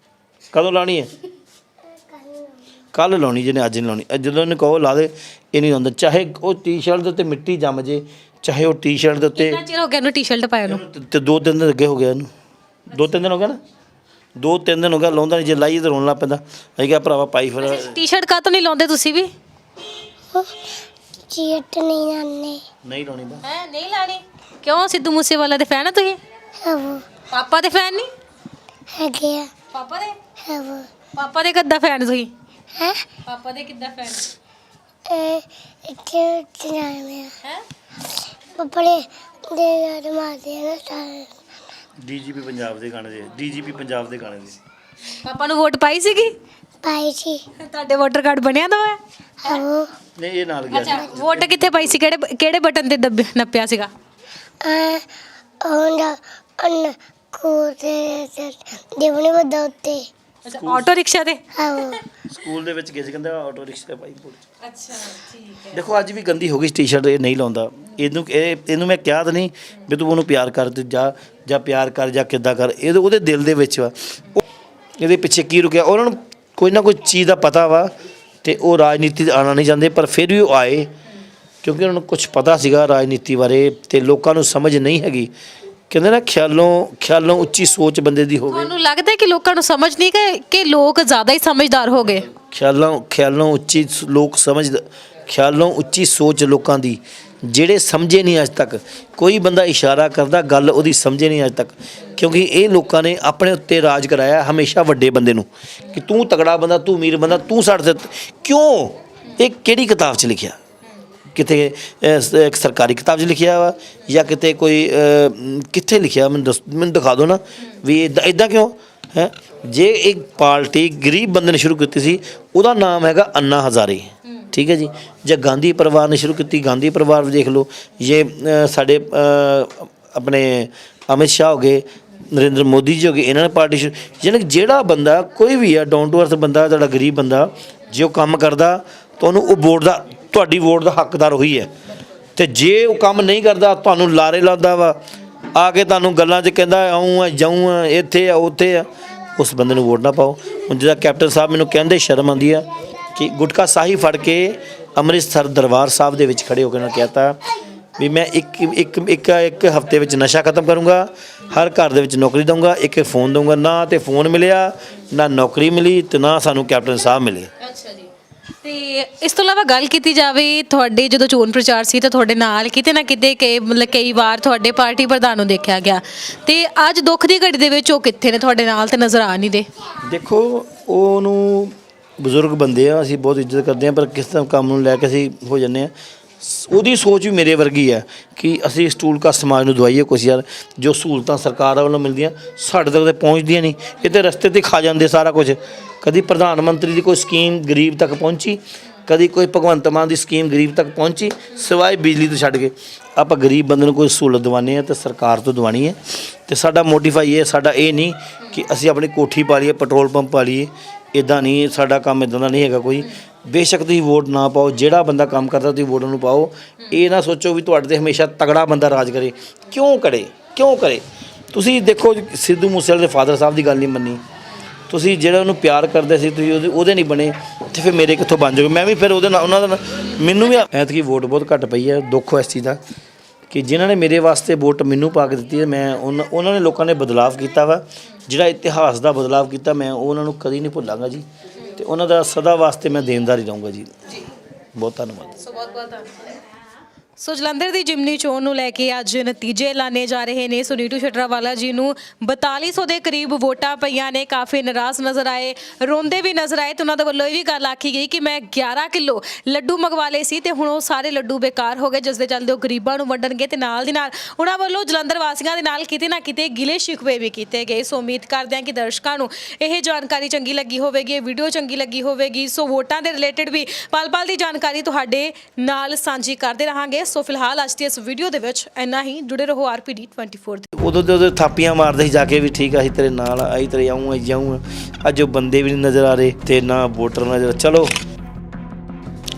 ਕਦੋਂ ਲਾਉਣੀ ਹੈ? ਕੱਲ੍ਹ ਲਾਉਣੀ, ਜਿਹਨੇ ਅੱਜ ਨਹੀਂ ਲਾਉਣੀ। ਜਦੋਂ ਇਹਨੂੰ ਕਹੋ ਲਾ ਦੇ, ਇਹ ਨਹੀਂ ਲਾਉਂਦਾ। ਚਾਹੇ ਉਹ ਟੀ-ਸ਼ਰਟ ਦੇ ਉੱਤੇ ਮਿੱਟੀ ਜੰਮ ਜੇ, ਚਾਹੇ ਉਹ ਟੀ-ਸ਼ਰਟ ਦੇ ਉੱਤੇ। ਕਿੰਨਾ ਚਿਰ ਹੋ ਗਿਆ ਇਹਨੂੰ ਟੀ-ਸ਼ਰਟ ਪਾਇਆ ਨੂੰ? ਤੇ 2-3 ਦਿਨ ਅੱਗੇ ਹੋ ਗਿਆ ਇਹਨੂੰ, 2-3 ਦਿਨ ਹੋ ਗਿਆ ਨਾ, 2-3 ਦਿਨ ਹੋ ਗਿਆ ਲਾਉਂਦਾ ਨਹੀਂ। ਜੇ ਲਾਈਏ ਤਾਂ ਰੋਣ ਲੱਗ ਪੈਂਦਾ। ਅਸੀਂ ਕਿਹਾ ਭਰਾਵਾ ਪਾਈ ਫਿਰ। ਟੀ-ਸ਼ਰਟ ਕਾਹਤੋਂ ਨਹੀਂ ਲਾਉਂਦੇ ਤੁਸੀਂ ਵੀ? ਚੀਟ ਨਹੀਂ ਆਨੇ, ਨਹੀਂ ਲਾਉਣੀ ਬਸ। ਨਹੀਂ ਲਾਣੀ ਕਿਉਂ? ਸਿੱਧੂ ਮੂਸੇਵਾਲਾ ਦੇ ਫੈਨ ਆ ਤੁਸੀਂ? ਪਾਪਾ ਦੇ ਫੈਨ ਨਹੀਂ ਹੈਗੇ ਆ, ਪਾਪਾ ਦੇ? ਹੈ ਪਾਪਾ ਦੇ ਕਿੱਦਾਂ ਫੈਨ ਤੁਸੀਂ? ਹੈ ਪਾਪਾ ਦੇ ਕਿੱਦਾਂ ਫੈਨ? ਇੱਥੇ ਚਲਾਉਂਦੇ ਆ, ਹੈ ਪਪੜੇ ਦੇ ਯਾਰ ਮਾਰਦੇ ਆ ਨਾ ਸਾਰੇ। ਡੀਜੀਪੀ ਪੰਜਾਬ ਦੇ ਗਾਣੇ ਦੇ, ਪਾਪਾ ਨੂੰ ਵੋਟ ਪਾਈ ਸੀਗੀ? ਪਾਈ ਸੀ। ਤੁਹਾਡੇ ਵੋਟਰ ਕਾਰਡ ਬਣਿਆ ਦਾ ਹੈ? ਨਹੀਂ ਇਹ ਨਾਲ ਗਿਆ ਸੀ। ਅੱਛਾ, ਵੋਟ ਕਿੱਥੇ ਪਾਈ ਸੀ? ਕਿਹੜੇ ਬਟਨ ਤੇ ਨੱਪਿਆ ਸੀਗਾ? ਉਹਦਾ ਅਨ ਕੋਤੇ ਦੇਵਨੇ ਵੱਡਾ ਉੱਤੇ। ਅੱਛਾ, ਆਟੋ ਰਿਕਸ਼ਾ ਤੇ? ਆਹੋ, ਸਕੂਲ ਦੇ ਵਿੱਚ ਗਏ ਸੀ, ਕਹਿੰਦਾ ਆਟੋ ਰਿਕਸ਼ਾ ਪਾਈ ਵੋਟ। ਅੱਛਾ ਠੀਕ ਹੈ। ਦੇਖੋ ਅੱਜ ਵੀ ਗੰਦੀ ਹੋ ਗਈ ਟੀ-ਸ਼ਰਟ, ਇਹ ਨਹੀਂ ਲਾਉਂਦਾ। ਇਹਨੂੰ ਮੈਂ ਕਿਹਾ ਤਾਂ ਨਹੀਂ ਵੀ ਤੂੰ ਉਹਨੂੰ ਪਿਆਰ ਕਰ, ਤੇ ਜਾਂ ਪਿਆਰ ਕਰ ਜਾਂ ਕਿੱਦਾਂ ਕਰ। ਉਹਦੇ ਦਿਲ ਦੇ ਵਿੱਚ ਵਾ, ਇਹਦੇ ਪਿੱਛੇ ਕੀ ਰੁਕਿਆ। ਉਹਨਾਂ ਨੂੰ ਕੋਈ ਨਾ ਕੋਈ ਚੀਜ਼ ਦਾ ਪਤਾ ਵਾ, ਅਤੇ ਉਹ ਰਾਜਨੀਤੀ 'ਚ ਆਉਣਾ ਨਹੀਂ ਚਾਹੁੰਦੇ, ਪਰ ਫਿਰ ਵੀ ਉਹ ਆਏ ਕਿਉਂਕਿ ਉਹਨਾਂ ਨੂੰ ਕੁਛ ਪਤਾ ਸੀਗਾ ਰਾਜਨੀਤੀ ਬਾਰੇ, ਅਤੇ ਲੋਕਾਂ ਨੂੰ ਸਮਝ ਨਹੀਂ ਹੈਗੀ। ਕਹਿੰਦੇ ਨਾ ਖਿਆਲੋਂ ਉੱਚੀ ਸੋਚ ਬੰਦੇ ਦੀ ਹੋਵੇ। ਤੁਹਾਨੂੰ ਲੱਗਦਾ ਕਿ ਲੋਕਾਂ ਨੂੰ ਸਮਝ ਨਹੀਂ ਕਿ ਲੋਕ ਜ਼ਿਆਦਾ ਹੀ ਸਮਝਦਾਰ ਹੋ ਗਏ? ਖਿਆਲੋਂ ਉੱਚੀ ਸੋਚ ਲੋਕਾਂ ਦੀ, ਜਿਹੜੇ ਸਮਝੇ ਨਹੀਂ ਅੱਜ ਤੱਕ। ਕੋਈ ਬੰਦਾ ਇਸ਼ਾਰਾ ਕਰਦਾ, ਗੱਲ ਉਹਦੀ ਸਮਝੇ ਨਹੀਂ ਅੱਜ ਤੱਕ, ਕਿਉਂਕਿ ਇਹ ਲੋਕਾਂ ਨੇ ਆਪਣੇ ਉੱਤੇ ਰਾਜ ਕਰਾਇਆ ਹਮੇਸ਼ਾ ਵੱਡੇ ਬੰਦੇ ਨੂੰ, ਕਿ ਤੂੰ ਤਗੜਾ ਬੰਦਾ, ਤੂੰ ਅਮੀਰ ਬੰਦਾ, ਤੂੰ ਸਾਡੇ ਤੇ। ਕਿਉਂ? ਇਹ ਕਿਹੜੀ ਕਿਤਾਬ 'ਚ ਲਿਖਿਆ? ਕਿਤੇ ਇੱਕ ਸਰਕਾਰੀ ਕਿਤਾਬ 'ਚ ਲਿਖਿਆ ਵਾ ਜਾਂ ਕਿਤੇ ਕੋਈ ਕਿੱਥੇ ਲਿਖਿਆ? ਮੈਨੂੰ ਦਿਖਾ ਦਿਓ ਨਾ ਵੀ ਇੱਦਾਂ ਕਿਉਂ ਹੈ। ਜੇ ਇੱਕ ਪਾਰਟੀ ਗਰੀਬ ਬੰਦੇ ਨੇ ਸ਼ੁਰੂ ਕੀਤੀ ਸੀ, ਉਹਦਾ ਨਾਮ ਹੈਗਾ ਅੰਨਾ ਹਜ਼ਾਰੇ, ਠੀਕ ਹੈ ਜੀ। ਜੇ ਗਾਂਧੀ ਪਰਿਵਾਰ ਨੇ ਸ਼ੁਰੂ ਕੀਤੀ, ਗਾਂਧੀ ਪਰਿਵਾਰ ਦੇਖ ਲਓ। ਜੇ ਸਾਡੇ ਆਪਣੇ ਅਮਿਤ ਸ਼ਾਹ ਹੋ ਗਏ, ਨਰਿੰਦਰ ਮੋਦੀ ਜੀ ਹੋ ਗਏ, ਇਹਨਾਂ ਨੇ ਪਾਰਟੀ ਯਾਨੀ ਕਿ ਜਿਹੜਾ ਬੰਦਾ ਕੋਈ ਵੀ ਆ ਡਾਊਨ ਟੂ ਅਰਥ ਬੰਦਾ, ਤੁਹਾਡਾ ਗਰੀਬ ਬੰਦਾ, ਜੇ ਉਹ ਕੰਮ ਕਰਦਾ ਤੁਹਾਨੂੰ ਉਹ ਵੋਟ ਦਾ, ਤੁਹਾਡੀ ਵੋਟ ਦਾ ਹੱਕਦਾਰ ਉਹੀ ਹੈ। ਤੇ ਜੇ ਉਹ ਕੰਮ ਨਹੀਂ ਕਰਦਾ, ਤੁਹਾਨੂੰ ਲਾਰੇ ਲਾਉਂਦਾ ਵਾ, ਆ ਕੇ ਤੁਹਾਨੂੰ ਗੱਲਾਂ 'ਚ ਕਹਿੰਦਾ ਆਊਂ ਆ ਜਾਊਂ ਆ, ਇੱਥੇ ਆ ਉੱਥੇ ਆ, ਉਸ ਬੰਦੇ ਨੂੰ ਵੋਟ ਨਾ ਪਾਓ। ਹੁਣ ਜਿਹਦਾ ਕੈਪਟਨ ਸਾਹਿਬ ਮੈਨੂੰ ਕਹਿੰਦੇ ਸ਼ਰਮ ਆਉਂਦੀ ਆ ਕਿ ਗੁਟਕਾ ਸਾਹੀ ਫੜ ਕੇ ਅੰਮ੍ਰਿਤਸਰ ਦਰਬਾਰ ਸਾਹਿਬ ਦੇ ਵਿੱਚ ਖੜੇ ਹੋ ਕੇ ਉਹਨਾਂ ਨੇ ਕਹਿਤਾ ਵੀ ਮੈਂ ਇੱਕ ਹਫ਼ਤੇ ਵਿੱਚ ਨਸ਼ਾ ਖਤਮ ਕਰੂੰਗਾ, ਹਰ ਘਰ ਦੇ ਵਿੱਚ ਨੌਕਰੀ ਦਊਂਗਾ, ਇੱਕ ਫ਼ੋਨ ਦਊਂਗਾ। ਨਾ ਤੇ ਫ਼ੋਨ ਮਿਲਿਆ, ਨਾ ਨੌਕਰੀ ਮਿਲੀ, ਤੇ ਨਾ ਸਾਨੂੰ ਕੈਪਟਨ ਸਾਹਿਬ ਮਿਲੇ। ਅੱਛਾ ਜੀ। ਤੇ ਇਸ ਤੋਂ ਇਲਾਵਾ ਗੱਲ ਕੀਤੀ ਜਾਵੇ, ਤੁਹਾਡੇ ਜਦੋਂ ਚੋਣ ਪ੍ਰਚਾਰ ਸੀ ਤਾਂ ਤੁਹਾਡੇ ਨਾਲ ਕਿਤੇ ਨਾ ਕਿਤੇ ਕਈ ਵਾਰ ਤੁਹਾਡੇ ਪਾਰਟੀ ਪ੍ਰਧਾਨ ਨੂੰ ਦੇਖਿਆ ਗਿਆ, ਤੇ ਅੱਜ ਦੁੱਖ ਦੀ ਘੜੀ ਦੇ ਵਿੱਚ ਉਹ ਕਿੱਥੇ ਨੇ, ਤੁਹਾਡੇ ਨਾਲ ਤੇ ਨਜ਼ਰ ਆ ਨਹੀਂ ਦੇ। ਦੇਖੋ ਉਹਨੂੰ ਬਜ਼ੁਰਗ ਬੰਦੇ ਆ, ਅਸੀਂ ਬਹੁਤ ਇੱਜ਼ਤ ਕਰਦੇ ਹਾਂ, ਪਰ ਕਿਸ ਤਰ੍ਹਾਂ ਕੰਮ ਨੂੰ ਲੈ ਕੇ ਅਸੀਂ ਹੋ ਜਾਂਦੇ ਹਾਂ। ਉਹਦੀ ਸੋਚ ਵੀ ਮੇਰੇ ਵਰਗੀ ਹੈ ਕਿ ਅਸੀਂ ਸਟੂਲ ਕਾ ਸਮਾਜ ਨੂੰ ਦਵਾਈਏ ਕੁਛ ਯਾਰ, ਜੋ ਸਹੂਲਤਾਂ ਸਰਕਾਰ ਵੱਲੋਂ ਮਿਲਦੀਆਂ ਸਾਡੇ ਤੱਕ ਤਾਂ ਪਹੁੰਚਦੀਆਂ ਨਹੀਂ, ਇਹ ਤਾਂ ਰਸਤੇ 'ਤੇ ਖਾ ਜਾਂਦੇ ਸਾਰਾ ਕੁਝ। ਕਦੀ ਪ੍ਰਧਾਨ ਮੰਤਰੀ ਦੀ ਕੋਈ ਸਕੀਮ ਗਰੀਬ ਤੱਕ ਪਹੁੰਚੀ, ਕਦੀ ਕੋਈ ਭਗਵੰਤ ਮਾਨ ਦੀ ਸਕੀਮ ਗਰੀਬ ਤੱਕ ਪਹੁੰਚੀ, ਸਿਵਾਏ ਬਿਜਲੀ ਤੋਂ ਛੱਡ ਕੇ। ਆਪਾਂ ਗਰੀਬ ਬੰਦੇ ਨੂੰ ਕੋਈ ਸਹੂਲਤ ਦਿਵਾਉਂਦੇ ਹਾਂ ਤਾਂ ਸਰਕਾਰ ਤੋਂ ਦਿਵਾਉਣੀ ਹੈ। ਅਤੇ ਸਾਡਾ ਮੋਟੀਫਾਈ ਇਹ, ਸਾਡਾ ਇਹ ਨਹੀਂ ਕਿ ਅਸੀਂ ਆਪਣੀ ਕੋਠੀ ਪਾ ਲਈਏ, ਪੈਟਰੋਲ ਪੰਪ ਪਾ ਲਈਏ, ਇੱਦਾਂ ਨਹੀਂ, ਸਾਡਾ ਕੰਮ ਇੱਦਾਂ ਦਾ ਨਹੀਂ ਹੈਗਾ ਕੋਈ। ਬੇਸ਼ੱਕ ਤੁਸੀਂ ਵੋਟ ਨਾ ਪਾਓ, ਜਿਹੜਾ ਬੰਦਾ ਕੰਮ ਕਰਦਾ ਤੁਸੀਂ ਵੋਟ ਨੂੰ ਪਾਓ। ਇਹ ਨਾ ਸੋਚੋ ਵੀ ਤੁਹਾਡੇ 'ਤੇ ਹਮੇਸ਼ਾ ਤਗੜਾ ਬੰਦਾ ਰਾਜ ਕਰੇ, ਕਿਉਂ ਕਰੇ। ਤੁਸੀਂ ਦੇਖੋ ਸਿੱਧੂ ਮੂਸੇਵਾਲੇ ਦੇ ਫਾਦਰ ਸਾਹਿਬ ਦੀ ਗੱਲ ਨਹੀਂ ਮੰਨੀ, ਤੁਸੀਂ ਜਿਹੜਾ ਉਹਨੂੰ ਪਿਆਰ ਕਰਦੇ ਸੀ ਤੁਸੀਂ ਉਹਦੇ ਨਹੀਂ ਬਣੇ, ਅਤੇ ਫਿਰ ਮੇਰੇ ਕਿੱਥੋਂ ਬਣ ਜਾਓਗੇ। ਮੈਂ ਵੀ ਫਿਰ ਉਹਦੇ ਨਾਲ ਉਹਨਾਂ ਦਾ ਮੈਨੂੰ ਵੀ ਐਤਕੀ ਵੋਟ ਬਹੁਤ ਘੱਟ ਪਈ ਹੈ। ਦੁੱਖ ਇਸ ਚੀਜ਼ ਦਾ ਕਿ ਜਿਨ੍ਹਾਂ ਨੇ ਮੇਰੇ ਵਾਸਤੇ ਵੋਟ ਮੈਨੂੰ ਪਾ ਕੇ ਦਿੱਤੀ ਹੈ, ਮੈਂ ਉਹਨਾਂ ਨੇ ਲੋਕਾਂ ਨੇ ਬਦਲਾਵ ਕੀਤਾ ਵਾ, ਜਿਹੜਾ ਇਤਿਹਾਸ ਦਾ ਬਦਲਾਵ ਕੀਤਾ, ਮੈਂ ਉਹਨਾਂ ਨੂੰ ਕਦੀ ਨਹੀਂ ਭੁੱਲਾਂਗਾ ਜੀ। ਤੇ ਉਹਨਾਂ ਦਾ ਸਦਾ ਵਾਸਤੇ ਮੈਂ ਦੇਣਦਾਰ ਹੀ ਰਹੂੰਗਾ ਜੀ। ਬਹੁਤ ਧੰਨਵਾਦ। ਬਹੁਤ ਧੰਨਵਾਦ। ਸੋ ਜਲੰਧਰ ਦੀ ਜਿਮਨੀ ਚੋਣ ਨੂੰ ਲੈ ਕੇ ਅੱਜ ਨਤੀਜੇ ਐਲਾਨੇ ਜਾ ਰਹੇ ਨੇ। ਸੋ ਨੀਟੂ ਸ਼ਟਰਾਵਾਲਾ ਜੀ ਨੂੰ 4200 ਦੇ ਕਰੀਬ ਵੋਟਾਂ ਪਈਆਂ ਨੇ। ਕਾਫੀ ਨਾਰਾਜ਼ ਨਜ਼ਰ ਆਏ, ਰੋਂਦੇ ਵੀ ਨਜ਼ਰ ਆਏ, ਤੇ ਉਹਨਾਂ ਦੇ ਵੱਲੋਂ ਇਹ ਵੀ ਗੱਲ ਆਖੀ ਗਈ ਕਿ ਮੈਂ 11 ਕਿਲੋ ਲੱਡੂ ਮੰਗਵਾ ਲਏ ਸੀ ਤੇ ਹੁਣ ਉਹ ਸਾਰੇ ਲੱਡੂ ਬੇਕਾਰ ਹੋ ਗਏ, ਜਿਸ ਦੇ ਚੱਲਦੇ ਉਹ ਗਰੀਬਾਂ ਨੂੰ ਵੰਡਣਗੇ। ਤੇ ਨਾਲ ਦੀ ਨਾਲ ਉਹਨਾਂ ਵੱਲੋਂ ਜਲੰਧਰ ਵਾਸੀਆਂ ਦੇ ਨਾਲ ਕਿਤੇ ਨਾ ਕਿਤੇ ਗਿਲੇ ਸ਼ਿਕਵੇ ਵੀ ਕੀਤੇ ਗਏ। ਸੋ ਉਮੀਦ ਕਰਦੇ ਹਾਂ ਕਿ ਦਰਸ਼ਕਾਂ ਨੂੰ ਇਹ ਜਾਣਕਾਰੀ ਚੰਗੀ ਲੱਗੀ ਹੋਵੇਗੀ, ਇਹ ਵੀਡੀਓ ਚੰਗੀ ਲੱਗੀ ਹੋਵੇਗੀ। ਸੋ ਵੋਟਾਂ ਦੇ ਰਿਲੇਟਡ ਵੀ ਪਲ-ਪਲ ਦੀ ਜਾਣਕਾਰੀ ਤੁਹਾਡੇ ਨਾਲ ਸਾਂਝੀ ਕਰਦੇ ਰਹਾਂਗੇ। ਸੋ ਫਿਲਹਾਲ ਅੱਜ ਦੀ ਇਸ ਵੀਡੀਓ ਦੇ ਵਿੱਚ ਇੰਨਾ ਹੀ। ਜੁੜੇ ਰਹੋ ਆਰਪੀਡੀ 24 ਦੇ। ਉਦੋਂ ਥਾਪੀਆਂ ਮਾਰਦੇ ਸੀ ਜਾ ਕੇ ਵੀ ਠੀਕ ਆ ਅਸੀਂ ਤੇਰੇ ਨਾਲ ਆਈ, ਤੇਰੇ ਆਊਂ ਜਾਊਂ। ਅੱਜ ਉਹ ਬੰਦੇ ਵੀ ਨਹੀਂ ਨਜ਼ਰ ਆ ਰਹੇ ਤੇ ਨਾ ਵੋਟਰ ਨਜ਼ਰ। ਚਲੋ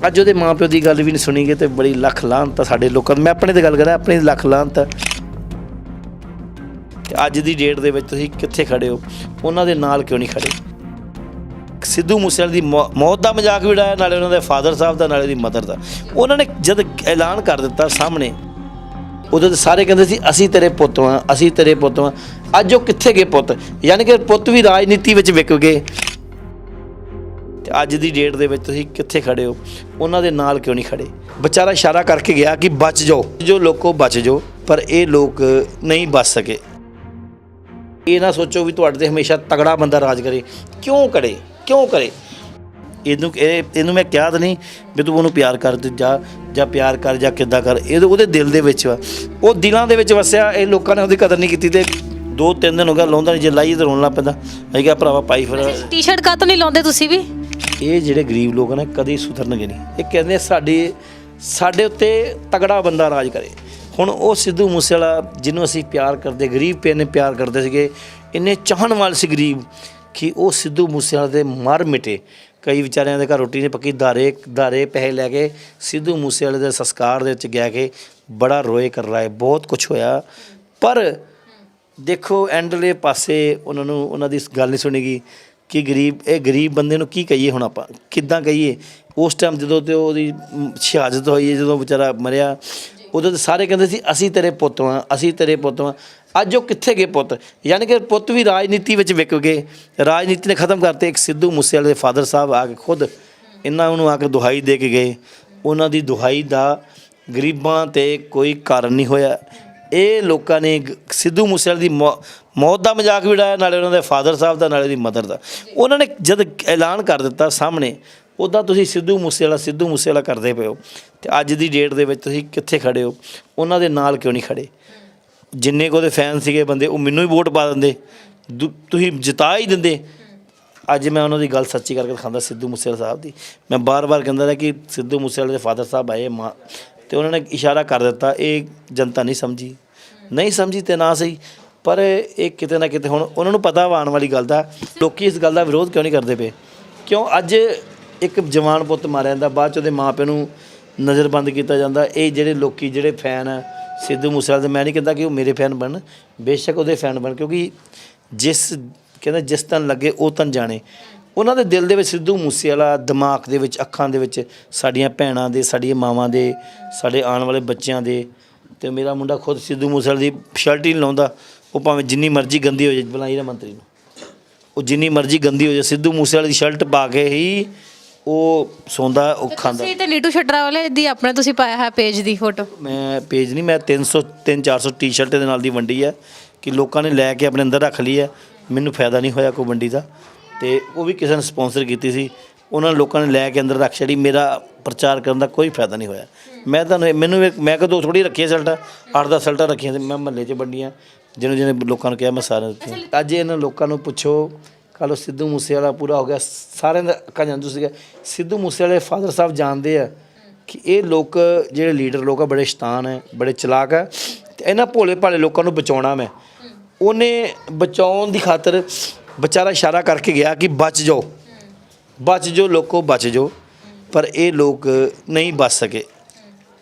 ਅੱਜ ਉਹਦੇ ਮਾਂ ਪਿਓ ਦੀ ਗੱਲ ਵੀ ਨਹੀਂ ਸੁਣੀ ਗਈ ਤੇ ਬੜੀ ਲੱਖ ਲਾਹਨਤ ਆ ਸਾਡੇ ਲੋਕਾਂ ਦੀ। ਮੈਂ ਆਪਣੇ ਤੇ ਗੱਲ ਕਰਾਂ, ਆਪਣੀ ਲੱਖ ਲਾਹਨਤ ਆ। ਅੱਜ ਦੀ ਡੇਟ ਦੇ ਵਿੱਚ ਤੁਸੀਂ ਕਿੱਥੇ ਖੜੇ ਹੋ, ਉਹਨਾਂ ਦੇ ਨਾਲ ਕਿਉਂ ਨਹੀਂ ਖੜੇ। ਸਿੱਧੂ ਮੂਸੇਵਾਲੇ ਦੀ ਮੌਤ ਦਾ ਮਜ਼ਾਕ ਵੀ ਉਡਾਇਆ, ਨਾਲੇ ਉਹਨਾਂ ਦੇ ਫਾਦਰ ਸਾਹਿਬ ਦਾ, ਨਾਲੇ ਉਹਦੀ ਮਦਰ ਦਾ। ਉਹਨਾਂ ਨੇ ਜਦ ਐਲਾਨ ਕਰ ਦਿੱਤਾ ਸਾਹਮਣੇ, ਉਦੋਂ ਤਾਂ ਸਾਰੇ ਕਹਿੰਦੇ ਸੀ ਅਸੀਂ ਤੇਰੇ ਪੁੱਤ ਹਾਂ, ਅਸੀਂ ਤੇਰੇ ਪੁੱਤ ਹਾਂ। ਅੱਜ ਉਹ ਕਿੱਥੇ ਗਏ ਪੁੱਤ, ਯਾਨੀ ਕਿ ਪੁੱਤ ਵੀ ਰਾਜਨੀਤੀ ਵਿੱਚ ਵਿਕ ਗਏ। ਤੇ ਅੱਜ ਦੀ ਡੇਟ ਦੇ ਵਿੱਚ ਤੁਸੀਂ ਕਿੱਥੇ ਖੜੇ ਹੋ, ਉਹਨਾਂ ਦੇ ਨਾਲ ਕਿਉਂ ਨਹੀਂ ਖੜੇ। ਵਿਚਾਰਾ ਇਸ਼ਾਰਾ ਕਰਕੇ ਗਿਆ ਕਿ ਬਚ ਜਾਓ, ਜੋ ਲੋਕੋ ਬਚ ਜਾਓ, ਪਰ ਇਹ ਲੋਕ ਨਹੀਂ ਬਚ ਸਕੇ। ਇਹ ਨਾ ਸੋਚੋ ਵੀ ਤੁਹਾਡੇ 'ਤੇ ਹਮੇਸ਼ਾ ਤਗੜਾ ਬੰਦਾ ਰਾਜ ਕਰੇ, ਕਿਉਂ ਕਰੇ। ਇਹਨੂੰ ਮੈਂ ਕਿਹਾ ਤਾਂ ਨਹੀਂ ਵੀ ਤੂੰ ਉਹਨੂੰ ਪਿਆਰ ਕਰ ਜਾਂ ਪਿਆਰ ਕਰ ਜਾਂ ਕਿੱਦਾਂ ਕਰ। ਇਹ ਉਹਦੇ ਦਿਲ ਦੇ ਵਿੱਚ ਵਾ, ਉਹ ਦਿਲਾਂ ਦੇ ਵਿੱਚ ਵਸਿਆ। ਇਹ ਲੋਕਾਂ ਨੇ ਉਹਦੀ ਕਦਰ ਨਹੀਂ ਕੀਤੀ ਤੇ 2-3 ਦਿਨ ਹੋ ਗਿਆ ਲਾਉਂਦਾ ਨਹੀਂ। ਜੇ ਲਾਈ ਤਾਂ ਰੋਣ ਲੱਗ ਪੈਂਦਾ। ਅਸੀਂ ਕਿਹਾ ਭਰਾਵਾ ਪਾਈ ਫਿਰ ਟੀ-ਸ਼ਰਟ ਕਾਹਤੋਂ ਨਹੀਂ ਲਾਉਂਦੇ ਤੁਸੀਂ ਵੀ। ਇਹ ਜਿਹੜੇ ਗਰੀਬ ਲੋਕ ਨੇ ਕਦੇ ਸੁਧਰਨਗੇ ਨਹੀਂ। ਇਹ ਕਹਿੰਦੇ ਸਾਡੇ ਉੱਤੇ ਤਗੜਾ ਬੰਦਾ ਰਾਜ ਕਰੇ। ਹੁਣ ਉਹ ਸਿੱਧੂ ਮੂਸੇਵਾਲਾ ਜਿਹਨੂੰ ਅਸੀਂ ਪਿਆਰ ਕਰਦੇ, ਗਰੀਬ ਪੇ ਨੇ ਪਿਆਰ ਕਰਦੇ ਸੀਗੇ, ਇੰਨੇ ਚਾਹਣ ਵਾਲੇ ਸੀ ਗਰੀਬ ਕਿ ਉਹ ਸਿੱਧੂ ਮੂਸੇਵਾਲੇ ਦੇ ਮਰ ਮਿਟੇ। ਕਈ ਵਿਚਾਰਿਆਂ ਦੇ ਘਰ ਰੋਟੀ ਨਹੀਂ ਪੱਕੀ, ਦਾਰੇ ਪੈਸੇ ਲੈ ਕੇ ਸਿੱਧੂ ਮੂਸੇਵਾਲੇ ਦੇ ਸੰਸਕਾਰ ਦੇ ਵਿੱਚ ਗਿਆ ਕੇ ਬੜਾ ਰੋਏ ਕਰ ਰਿਹਾ ਹੈ। ਬਹੁਤ ਕੁਛ ਹੋਇਆ, ਪਰ ਦੇਖੋ ਐਂਡਲੇ ਪਾਸੇ ਉਹਨਾਂ ਦੀ ਗੱਲ ਨਹੀਂ ਸੁਣੀਗੀ ਕਿ ਗਰੀਬ ਬੰਦੇ ਨੂੰ ਕੀ ਕਹੀਏ। ਹੁਣ ਆਪਾਂ ਕਿੱਦਾਂ ਕਹੀਏ। ਉਸ ਟਾਈਮ ਜਦੋਂ ਤੇ ਉਹਦੀ ਸ਼ਹਾਦਤ ਹੋਈ ਹੈ, ਜਦੋਂ ਵਿਚਾਰਾ ਮਰਿਆ, ਉਦੋਂ ਤਾਂ ਸਾਰੇ ਕਹਿੰਦੇ ਸੀ ਅਸੀਂ ਤੇਰੇ ਪੁੱਤ ਹਾਂ, ਅਸੀਂ ਤੇਰੇ ਪੁੱਤ ਹਾਂ। ਅੱਜ ਉਹ ਕਿੱਥੇ ਗਏ ਪੁੱਤ, ਯਾਨੀ ਕਿ ਪੁੱਤ ਵੀ ਰਾਜਨੀਤੀ ਵਿੱਚ ਵਿਕ ਗਏ। ਰਾਜਨੀਤੀ ਨੇ ਖ਼ਤਮ ਕਰਤੇ। ਇੱਕ ਸਿੱਧੂ ਮੂਸੇਵਾਲੇ ਦੇ ਫਾਦਰ ਸਾਹਿਬ ਆ ਕੇ ਖੁਦ ਉਹਨੂੰ ਆ ਕੇ ਦੁਹਾਈ ਦੇ ਕੇ ਗਏ। ਉਹਨਾਂ ਦੀ ਦੁਹਾਈ ਦਾ ਗਰੀਬਾਂ 'ਤੇ ਕੋਈ ਕਾਰਨ ਨਹੀਂ ਹੋਇਆ। ਇਹ ਲੋਕਾਂ ਨੇ ਸਿੱਧੂ ਮੂਸੇਵਾਲੇ ਦੀ ਮੌਤ ਦਾ ਮਜ਼ਾਕ ਵੀ ਉਡਾਇਆ, ਨਾਲੇ ਉਹਨਾਂ ਦੇ ਫਾਦਰ ਸਾਹਿਬ ਦਾ, ਨਾਲੇ ਉਹਦੀ ਮਦਰ ਦਾ। ਉਹਨਾਂ ਨੇ ਜਦ ਐਲਾਨ ਕਰ ਦਿੱਤਾ ਸਾਹਮਣੇ, ਉੱਦਾਂ ਤੁਸੀਂ ਸਿੱਧੂ ਮੂਸੇਵਾਲਾ ਕਰਦੇ ਪਏ ਹੋ। ਅਤੇ ਅੱਜ ਦੀ ਡੇਟ ਦੇ ਵਿੱਚ ਤੁਸੀਂ ਕਿੱਥੇ ਖੜੇ ਹੋ, ਉਹਨਾਂ ਦੇ ਨਾਲ ਕਿਉਂ ਨਹੀਂ ਖੜੇ। ਜਿੰਨੇ ਕੁ ਉਹਦੇ ਫੈਨ ਸੀਗੇ ਬੰਦੇ, ਉਹ ਮੈਨੂੰ ਹੀ ਵੋਟ ਪਾ ਦਿੰਦੇ, ਤੁਸੀਂ ਜਿਤਾ ਹੀ ਦਿੰਦੇ। ਅੱਜ ਮੈਂ ਉਹਨਾਂ ਦੀ ਗੱਲ ਸੱਚੀ ਕਰਕੇ ਦਿਖਾਉਂਦਾ ਸਿੱਧੂ ਮੂਸੇਵਾਲਾ ਸਾਹਿਬ ਦੀ। ਮੈਂ ਬਾਰ-ਬਾਰ ਕਹਿੰਦਾ ਰਿਹਾ ਕਿ ਸਿੱਧੂ ਮੂਸੇਵਾਲੇ ਦੇ ਫਾਦਰ ਸਾਹਿਬ ਆਏ ਅਤੇ ਉਹਨਾਂ ਨੇ ਇਸ਼ਾਰਾ ਕਰ ਦਿੱਤਾ। ਇਹ ਜਨਤਾ ਨਹੀਂ ਸਮਝੀ, ਨਹੀਂ ਸਮਝੀ ਤੇ ਨਾ ਸਹੀ, ਪਰ ਇਹ ਕਿਤੇ ਨਾ ਕਿਤੇ ਹੁਣ ਉਹਨਾਂ ਨੂੰ ਪਤਾ ਵਾ ਆਉਣ ਵਾਲੀ ਗੱਲ ਦਾ। ਲੋਕੀ ਇਸ ਗੱਲ ਦਾ ਵਿਰੋਧ ਕਿਉਂ ਨਹੀਂ ਕਰਦੇ ਪਏ? ਕਿਉਂ ਅੱਜ ਇੱਕ ਜਵਾਨ ਪੁੱਤ ਮਾਰਿਆ ਜਾਂਦਾ, ਬਾਅਦ 'ਚ ਉਹਦੇ ਮਾਂ ਪਿਓ ਨੂੰ ਨਜ਼ਰਬੰਦ ਕੀਤਾ ਜਾਂਦਾ। ਇਹ ਜਿਹੜੇ ਲੋਕੀ ਜਿਹੜੇ ਫੈਨ ਆ ਸਿੱਧੂ ਮੂਸੇਵਾਲੇ ਦੇ, ਮੈਂ ਨਹੀਂ ਕਹਿੰਦਾ ਕਿ ਉਹ ਮੇਰੇ ਫੈਨ ਬਣਨ, ਬੇਸ਼ੱਕ ਉਹਦੇ ਫੈਨ ਬਣ, ਕਿਉਂਕਿ ਜਿਸ ਤਨ ਲੱਗੇ ਉਹ ਤਨ ਜਾਣੇ। ਉਹਨਾਂ ਦੇ ਦਿਲ ਦੇ ਵਿੱਚ ਸਿੱਧੂ ਮੂਸੇਵਾਲਾ, ਦਿਮਾਗ ਦੇ ਵਿੱਚ, ਅੱਖਾਂ ਦੇ ਵਿੱਚ ਸਾਡੀਆਂ ਭੈਣਾਂ ਦੇ, ਸਾਡੀਆਂ ਮਾਵਾਂ ਦੇ, ਸਾਡੇ ਆਉਣ ਵਾਲੇ ਬੱਚਿਆਂ ਦੇ। ਤੇ ਮੇਰਾ ਮੁੰਡਾ ਖੁਦ ਸਿੱਧੂ ਮੂਸੇਵਾਲੇ ਦੀ ਸ਼ਰਟ ਹੀ ਨਹੀਂ ਲਾਉਂਦਾ, ਉਹ ਭਾਵੇਂ ਜਿੰਨੀ ਮਰਜ਼ੀ ਗੰਦੀ ਹੋ ਜਾਏ, ਬੁਲਾਈ ਨਾ ਮੰਤਰੀ ਨੂੰ, ਉਹ ਜਿੰਨੀ ਮਰਜ਼ੀ ਗੰਦੀ ਹੋ ਜਾਏ ਸਿੱਧੂ ਮੂਸੇਵਾਲੇ ਦੀ ਸ਼ਰਟ ਪਾ ਕੇ ਹੀ ਉਹ ਸੌਂਦਾ, ਉਹ ਖਾਂਦਾ। ਤੁਸੀਂ ਤੇ ਨੀਟੂ ਛਟਰਾ ਵਾਲੇ ਦੀ ਆਪਣਾ ਤੁਸੀਂ ਪਾਇਆ ਹੈ ਪੇਜ ਦੀ ਫੋਟੋ? ਮੈਂ ਪੇਜ ਨਹੀਂ, ਮੈਂ 300-400 ਟੀ-ਸ਼ਰਟ ਦੇ ਨਾਲ ਦੀ ਵੰਡੀ ਹੈ ਕਿ ਲੋਕਾਂ ਨੇ ਲੈ ਕੇ ਆਪਣੇ ਅੰਦਰ ਰੱਖ ਲਈ ਹੈ। ਮੈਨੂੰ ਫਾਇਦਾ ਨਹੀਂ ਹੋਇਆ ਕੋਈ ਵੰਡੀ ਦਾ, ਤੇ ਉਹ ਵੀ ਕਿਸੇ ਨੇ ਸਪਾਂਸਰ ਕੀਤੀ ਸੀ, ਉਹਨਾਂ ਲੋਕਾਂ ਨੇ ਲੈ ਕੇ ਅੰਦਰ ਰੱਖ ਛੜੀ। ਮੇਰਾ ਪ੍ਰਚਾਰ ਕਰਨ ਦਾ ਕੋਈ ਫਾਇਦਾ ਨਹੀਂ ਹੋਇਆ। ਮੈਂ ਮੈਂ ਕਦੋਂ ਥੋੜ੍ਹੀ ਰੱਖੀਆਂ ਸ਼ਰਟਾਂ, 8-10 ਸ਼ਰਟਾਂ ਰੱਖੀਆਂ, ਮੈਂ ਮਹੱਲੇ 'ਚ ਵੰਡੀਆਂ, ਜਿਹਨੇ ਲੋਕਾਂ ਨੂੰ ਕਿਹਾ ਮੈਂ ਸਾਰਿਆਂ ਨੂੰ ਦਿੱਤੀਆਂ। ਅੱਜ ਇਹਨਾਂ ਲੋਕਾਂ ਨੂੰ ਪੁੱਛੋ, ਕੱਲ੍ਹ ਸਿੱਧੂ ਮੂਸੇਵਾਲਾ ਪੂਰਾ ਹੋ ਗਿਆ, ਸਾਰਿਆਂ ਦਾ ਅੱਖਾਂ ਜਾਂਦੂ ਸੀਗਾ। ਸਿੱਧੂ ਮੂਸੇਵਾਲੇ ਫਾਦਰ ਸਾਹਿਬ ਜਾਣਦੇ ਆ ਕਿ ਇਹ ਲੋਕ ਜਿਹੜੇ ਲੀਡਰ ਲੋਕ ਆ ਬੜੇ ਸ਼ੈਤਾਨ ਹੈ, ਬੜੇ ਚਲਾਕ ਹੈ, ਅਤੇ ਇਹਨਾਂ ਭੋਲੇ ਭਾਲੇ ਲੋਕਾਂ ਨੂੰ ਬਚਾਉਣਾ। ਮੈਂ ਉਹਨੇ ਬਚਾਉਣ ਦੀ ਖਾਤਰ ਵਿਚਾਰਾ ਇਸ਼ਾਰਾ ਕਰਕੇ ਗਿਆ ਕਿ ਬਚ ਜਾਓ, ਬਚ ਜਾਓ ਲੋਕੋ, ਬਚ ਜਾਓ, ਪਰ ਇਹ ਲੋਕ ਨਹੀਂ ਬਚ ਸਕੇ।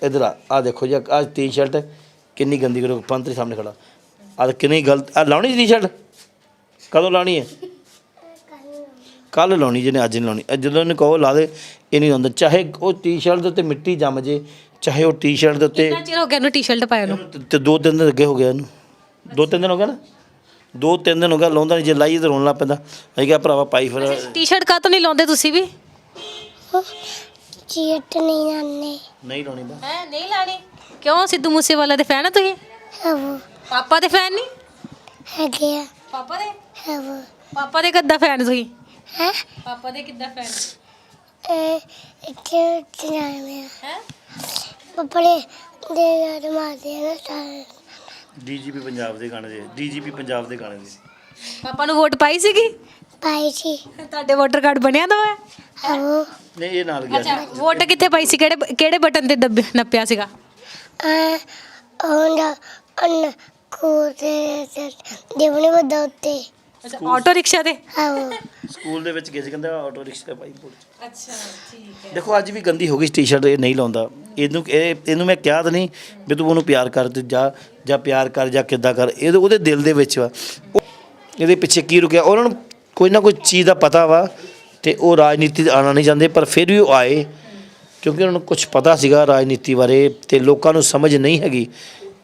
ਇੱਧਰ ਆ ਦੇਖੋ ਜੀ, ਆਹ ਟੀ-ਸ਼ਰਟ ਕਿੰਨੀ ਗੰਦੀ ਕਰੋ, ਪੰਤਰੀ ਸਾਹਮਣੇ ਖੜਾ, ਆਹ ਕਿੰਨੀ ਗਲਤ। ਆ ਲਾਉਣੀ ਟੀ-ਸ਼ਰਟ ਕਦੋਂ ਲਾਉਣੀ ਹੈ? ਕੱਲ੍ਹ ਲਾਉਣੀ, ਜਿਹਨੇ ਅੱਜ ਨਹੀਂ ਲਾਉਣੀ। ਜਦੋਂ ਇਹਨੂੰ ਕਹੋ ਲਾ ਦੇ, ਇਹ ਨਹੀਂ ਲਾਉਂਦਾ। ਚਾਹੇ ਉਹ ਟੀ-ਸ਼ਰਟ ਦੇ ਉੱਤੇ ਮਿੱਟੀ ਜੰਮ ਜੇ, ਚਾਹੇ ਉਹ ਟੀ-ਸ਼ਰਟ ਦੇ ਉੱਤੇ। ਕਿੰਨਾ ਚਿਰ ਹੋ ਗਿਆ ਇਹਨੂੰ ਟੀ-ਸ਼ਰਟ ਪਾਇਆ ਨੂੰ? ਤੇ 2-3 ਦਿਨ ਅੱਗੇ ਹੋ ਗਿਆ ਇਹਨੂੰ, 2-3 ਦਿਨ ਹੋ ਗਿਆ ਨਾ, 2-3 ਦਿਨ ਹੋ ਗਿਆ ਲਾਉਂਦਾ ਨਹੀਂ। ਜੇ ਲਾਈਏ ਤਾਂ ਰੋਣ ਲੱਗ ਪੈਂਦਾ। ਅਸੀਂ ਕਿਹਾ ਭਰਾਵਾ ਪਾਈ ਫਿਰ। ਟੀ-ਸ਼ਰਟ ਕਾਹਤੋਂ ਨਹੀਂ ਲਾਉਂਦੇ ਤੁਸੀਂ ਵੀ? ਚੀਟ ਨਹੀਂ ਆਨੇ ਨਹੀਂ ਲਾਉਣੀ ਬਾ ਹੈ ਨਹੀਂ ਲਾਣੀ ਕਿਉਂ? ਸਿੱਧੂ ਮੂਸੇਵਾਲਾ ਦੇ ਫੈਨ ਆ ਤੁਸੀਂ? ਹਵੋ ਪਾਪਾ ਦੇ ਫੈਨ ਨਹੀਂ ਹੈਗੇ ਆ ਪਾਪਾ ਦੇ? ਹਵੋ ਪਾਪਾ ਦੇ ਕਿੱਦਾਂ ਫੈਨ ਤੁਸੀਂ? ਹੈ ਪਾਪਾ ਦੇ ਕਿੱਦਾਂ ਫੈਨ ਇੱਥੇ ਚਲਾਵੇਂ ਹੈ? ਪਪੜੇ ਦੇ ਯਾਰ ਮਾਰਦੇ ਆ ਨਾ ਸਾਰੇ। ਡੀਜੀਪੀ ਪੰਜਾਬ ਦੇ ਗਾਣੇ ਦੇ, ਡੀਜੀਪੀ ਪੰਜਾਬ ਦੇ ਗਾਣੇ ਦੇ। ਪਾਪਾ ਨੂੰ ਵੋਟ ਪਾਈ ਸੀਗੀ? ਪਾਈ ਸੀ ਤੁਹਾਡੇ ਵੋਟਰ ਕਾਰਡ ਬਣਿਆ ਦਾ ਹੈ? ਹਵੋ ਨਹੀਂ ਇਹ ਨਾਲ ਗਿਆ ਅੱਛਾ, ਵੋਟ ਕਿੱਥੇ ਪਾਈ ਸੀ? ਕਿਹੜੇ ਬਟਨ ਤੇ ਨੱਪਿਆ ਸੀਗਾ? ਉਹਦਾ ਅਨ ਕੋਤੇ ਦੇਵਨੇ ਵੱਡਾ ਉੱਤੇ। ਅੱਛਾ, ਆਟੋ ਰਿਕਸ਼ਾ ਤੇ? ਹਵੋ ਸਕੂਲ ਦੇ ਵਿੱਚ ਗਏ ਸੀ, ਕਹਿੰਦਾ ਆਟੋ ਰਿਕਸ਼ਾ ਪਾਈ ਪੁੱਲ 'ਚ। ਅੱਛਾ ਠੀਕ ਹੈ। ਦੇਖੋ ਅੱਜ ਵੀ ਗੰਦੀ ਹੋ ਗਈ ਟੀ-ਸ਼ਰਟ, ਇਹ ਨਹੀਂ ਲਾਉਂਦਾ। ਇਹਨੂੰ ਮੈਂ ਕਿਹਾ ਤਾਂ ਨਹੀਂ ਵੀ ਤੂੰ ਉਹਨੂੰ ਪਿਆਰ ਕਰ, ਤੇ ਜਾਂ ਪਿਆਰ ਕਰ ਜਾਂ ਕਿੱਦਾਂ ਕਰ। ਉਹਦੇ ਦਿਲ ਦੇ ਵਿੱਚ ਵਾ, ਇਹਦੇ ਪਿੱਛੇ ਕੀ ਰੁਕਿਆ। ਉਹਨਾਂ ਨੂੰ ਕੋਈ ਨਾ ਕੋਈ ਚੀਜ਼ ਦਾ ਪਤਾ ਵਾ, ਤੇ ਉਹ ਰਾਜਨੀਤੀ 'ਚ ਆਉਣਾ ਨਹੀਂ ਚਾਹੁੰਦੇ, ਪਰ ਫਿਰ ਵੀ ਉਹ ਆਏ ਕਿਉਂਕਿ ਉਹਨਾਂ ਨੂੰ ਕੁਝ ਪਤਾ ਸੀਗਾ ਰਾਜਨੀਤੀ ਬਾਰੇ, ਤੇ ਲੋਕਾਂ ਨੂੰ ਸਮਝ ਨਹੀਂ ਹੈਗੀ।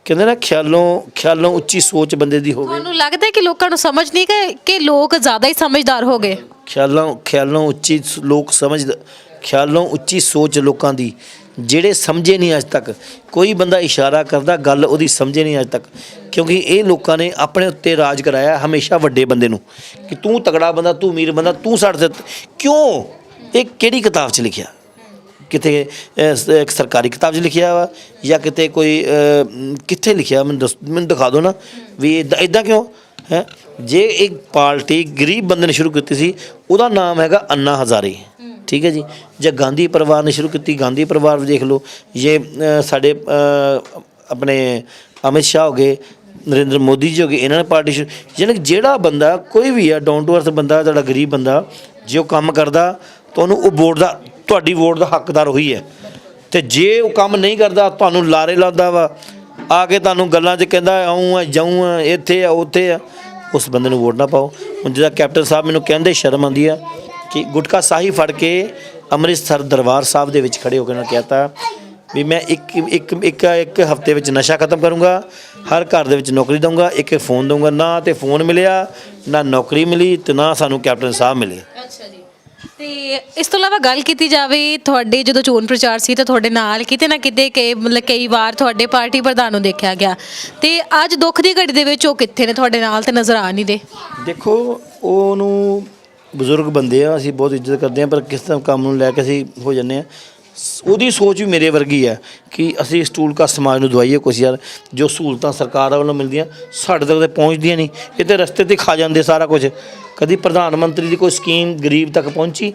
ਕਹਿੰਦੇ ਨਾ ਖਿਆਲੋਂ ਉੱਚੀ ਸੋਚ ਬੰਦੇ ਦੀ ਹੋਵੇ। ਤੁਹਾਨੂੰ ਲੱਗਦਾ ਹੈ ਕਿ ਲੋਕਾਂ ਨੂੰ ਸਮਝ ਨਹੀਂ ਕਿ ਲੋਕ ਜ਼ਿਆਦਾ ਹੀ ਸਮਝਦਾਰ ਹੋ ਗਏ? ਖਿਆਲੋਂ ਉੱਚੀ ਖਿਆਲੋਂ ਉੱਚੀ ਸੋਚ ਲੋਕਾਂ ਦੀ, ਜਿਹੜੇ ਸਮਝੇ ਨਹੀਂ ਅੱਜ ਤੱਕ। ਕੋਈ ਬੰਦਾ ਇਸ਼ਾਰਾ ਕਰਦਾ, ਗੱਲ ਉਹਦੀ ਸਮਝੇ ਨਹੀਂ ਅੱਜ ਤੱਕ, ਕਿਉਂਕਿ ਇਹ ਲੋਕਾਂ ਨੇ ਆਪਣੇ ਉੱਤੇ ਰਾਜ ਕਰਾਇਆ ਹਮੇਸ਼ਾ ਵੱਡੇ ਬੰਦੇ ਨੂੰ, ਕਿ ਤੂੰ ਤਗੜਾ ਬੰਦਾ, ਤੂੰ ਅਮੀਰ ਬੰਦਾ, ਤੂੰ ਸਾਡੇ ਤੇ। ਕਿਉਂ? ਇਹ ਕਿਹੜੀ ਕਿਤਾਬ 'ਚ ਲਿਖਿਆ? ਕਿਤੇ ਇੱਕ ਸਰਕਾਰੀ ਕਿਤਾਬ 'ਚ ਲਿਖਿਆ ਵਾ ਜਾਂ ਕਿਤੇ ਕੋਈ ਕਿੱਥੇ ਲਿਖਿਆ? ਮੈਨੂੰ ਦਿਖਾ ਦਿਓ ਨਾ ਵੀ ਇੱਦਾਂ ਕਿਉਂ ਹੈ। ਜੇ ਇੱਕ ਪਾਰਟੀ ਗਰੀਬ ਬੰਦੇ ਨੇ ਸ਼ੁਰੂ ਕੀਤੀ ਸੀ, ਉਹਦਾ ਨਾਮ ਹੈਗਾ ਅੰਨਾ ਹਜ਼ਾਰੇ, ਠੀਕ ਹੈ ਜੀ। ਜਾਂ ਗਾਂਧੀ ਪਰਿਵਾਰ ਨੇ ਸ਼ੁਰੂ ਕੀਤੀ, ਗਾਂਧੀ ਪਰਿਵਾਰ ਦੇਖ ਲਓ। ਜੇ ਸਾਡੇ ਆਪਣੇ ਅਮਿਤ ਸ਼ਾਹ ਹੋ ਗਏ, ਨਰਿੰਦਰ ਮੋਦੀ ਜੀ ਹੋ ਗਏ, ਇਹਨਾਂ ਨੇ ਪਾਰਟੀ ਸ਼ੁਰੂ। ਜਿਹੜਾ ਬੰਦਾ ਕੋਈ ਵੀ ਆ ਡਾਊਨ ਟੂ ਅਰਥ ਬੰਦਾ, ਤੁਹਾਡਾ ਗਰੀਬ ਬੰਦਾ, ਜੇ ਉਹ ਕੰਮ ਕਰਦਾ ਤੁਹਾਨੂੰ ਉਹ ਵੋਟ ਦਾ, ਤੁਹਾਡੀ ਵੋਟ ਦਾ ਹੱਕਦਾਰ ਉਹੀ ਹੈ। ਅਤੇ ਜੇ ਉਹ ਕੰਮ ਨਹੀਂ ਕਰਦਾ, ਤੁਹਾਨੂੰ ਲਾਰੇ ਲਾਉਂਦਾ ਵਾ, ਆ ਕੇ ਤੁਹਾਨੂੰ ਗੱਲਾਂ 'ਚ ਕਹਿੰਦਾ ਆਊਂ ਆ ਜਾਊਂ ਆ, ਇੱਥੇ ਆ ਉੱਥੇ ਆ, ਉਸ ਬੰਦੇ ਨੂੰ ਵੋਟ ਨਾ ਪਾਓ। ਹੁਣ ਜਿਹਦਾ ਕੈਪਟਨ ਸਾਹਿਬ ਮੈਨੂੰ ਕਹਿੰਦੇ ਸ਼ਰਮ ਆਉਂਦੀ ਆ ਕਿ ਗੁਟਕਾ ਸਾਹੀ ਫੜ ਕੇ ਅੰਮ੍ਰਿਤਸਰ ਦਰਬਾਰ ਸਾਹਿਬ ਦੇ ਵਿੱਚ ਖੜੇ ਹੋ ਕੇ ਉਹਨਾਂ ਨੇ ਕਹਿਤਾ ਵੀ ਮੈਂ ਇੱਕ ਹਫ਼ਤੇ ਵਿੱਚ ਨਸ਼ਾ ਖਤਮ ਕਰੂੰਗਾ, ਹਰ ਘਰ ਦੇ ਵਿੱਚ ਨੌਕਰੀ ਦਊਂਗਾ, ਇੱਕ ਫ਼ੋਨ ਦਊਂਗਾ। ਨਾ ਤਾਂ ਫ਼ੋਨ ਮਿਲਿਆ, ਨਾ ਨੌਕਰੀ ਮਿਲੀ, ਅਤੇ ਨਾ ਸਾਨੂੰ ਕੈਪਟਨ ਸਾਹਿਬ ਮਿਲੇ। ਅੱਛਾ ਜੀ। ਤੇ ਇਸ ਤੋਂ ਇਲਾਵਾ ਗੱਲ ਕੀਤੀ ਜਾਵੇ, ਤੁਹਾਡੇ ਜਦੋਂ ਚੋਣ ਪ੍ਰਚਾਰ ਸੀ ਤਾਂ ਤੁਹਾਡੇ ਨਾਲ ਕਿਤੇ ਨਾ ਕਿਤੇ ਕਈ ਵਾਰ ਤੁਹਾਡੇ ਪਾਰਟੀ ਪ੍ਰਧਾਨ ਨੂੰ ਦੇਖਿਆ ਗਿਆ, ਤੇ ਅੱਜ ਦੁੱਖ ਦੀ ਘੜੀ ਦੇ ਵਿੱਚ ਉਹ ਕਿੱਥੇ ਨੇ? ਤੁਹਾਡੇ ਨਾਲ ਤੇ ਨਜ਼ਰ ਆ ਨਹੀਂ ਦੇ। ਦੇਖੋ ਉਹਨੂੰ ਬਜ਼ੁਰਗ ਬੰਦੇ ਆ, ਅਸੀਂ ਬਹੁਤ ਇੱਜ਼ਤ ਕਰਦੇ ਹਾਂ, ਪਰ ਕਿਸ ਤਰ੍ਹਾਂ ਕੰਮ ਨੂੰ ਲੈ ਕੇ ਅਸੀਂ ਹੋ ਜਾਂਦੇ ਹਾਂ। ਉਹਦੀ ਸੋਚ ਵੀ ਮੇਰੇ ਵਰਗੀ ਹੈ ਕਿ ਅਸੀਂ ਸਟੂਲ ਕਾ ਸਮਾਜ ਨੂੰ ਦਵਾਈਏ ਕੁਛ ਯਾਰ। ਜੋ ਸਹੂਲਤਾਂ ਸਰਕਾਰ ਵੱਲੋਂ ਮਿਲਦੀਆਂ ਸਾਡੇ ਤੱਕ ਤਾਂ ਪਹੁੰਚਦੀਆਂ ਨਹੀਂ, ਇਹ ਤਾਂ ਰਸਤੇ 'ਤੇ ਖਾ ਜਾਂਦੇ ਸਾਰਾ ਕੁਝ। ਕਦੀ ਪ੍ਰਧਾਨ ਮੰਤਰੀ ਦੀ ਕੋਈ ਸਕੀਮ ਗਰੀਬ ਤੱਕ ਪਹੁੰਚੀ,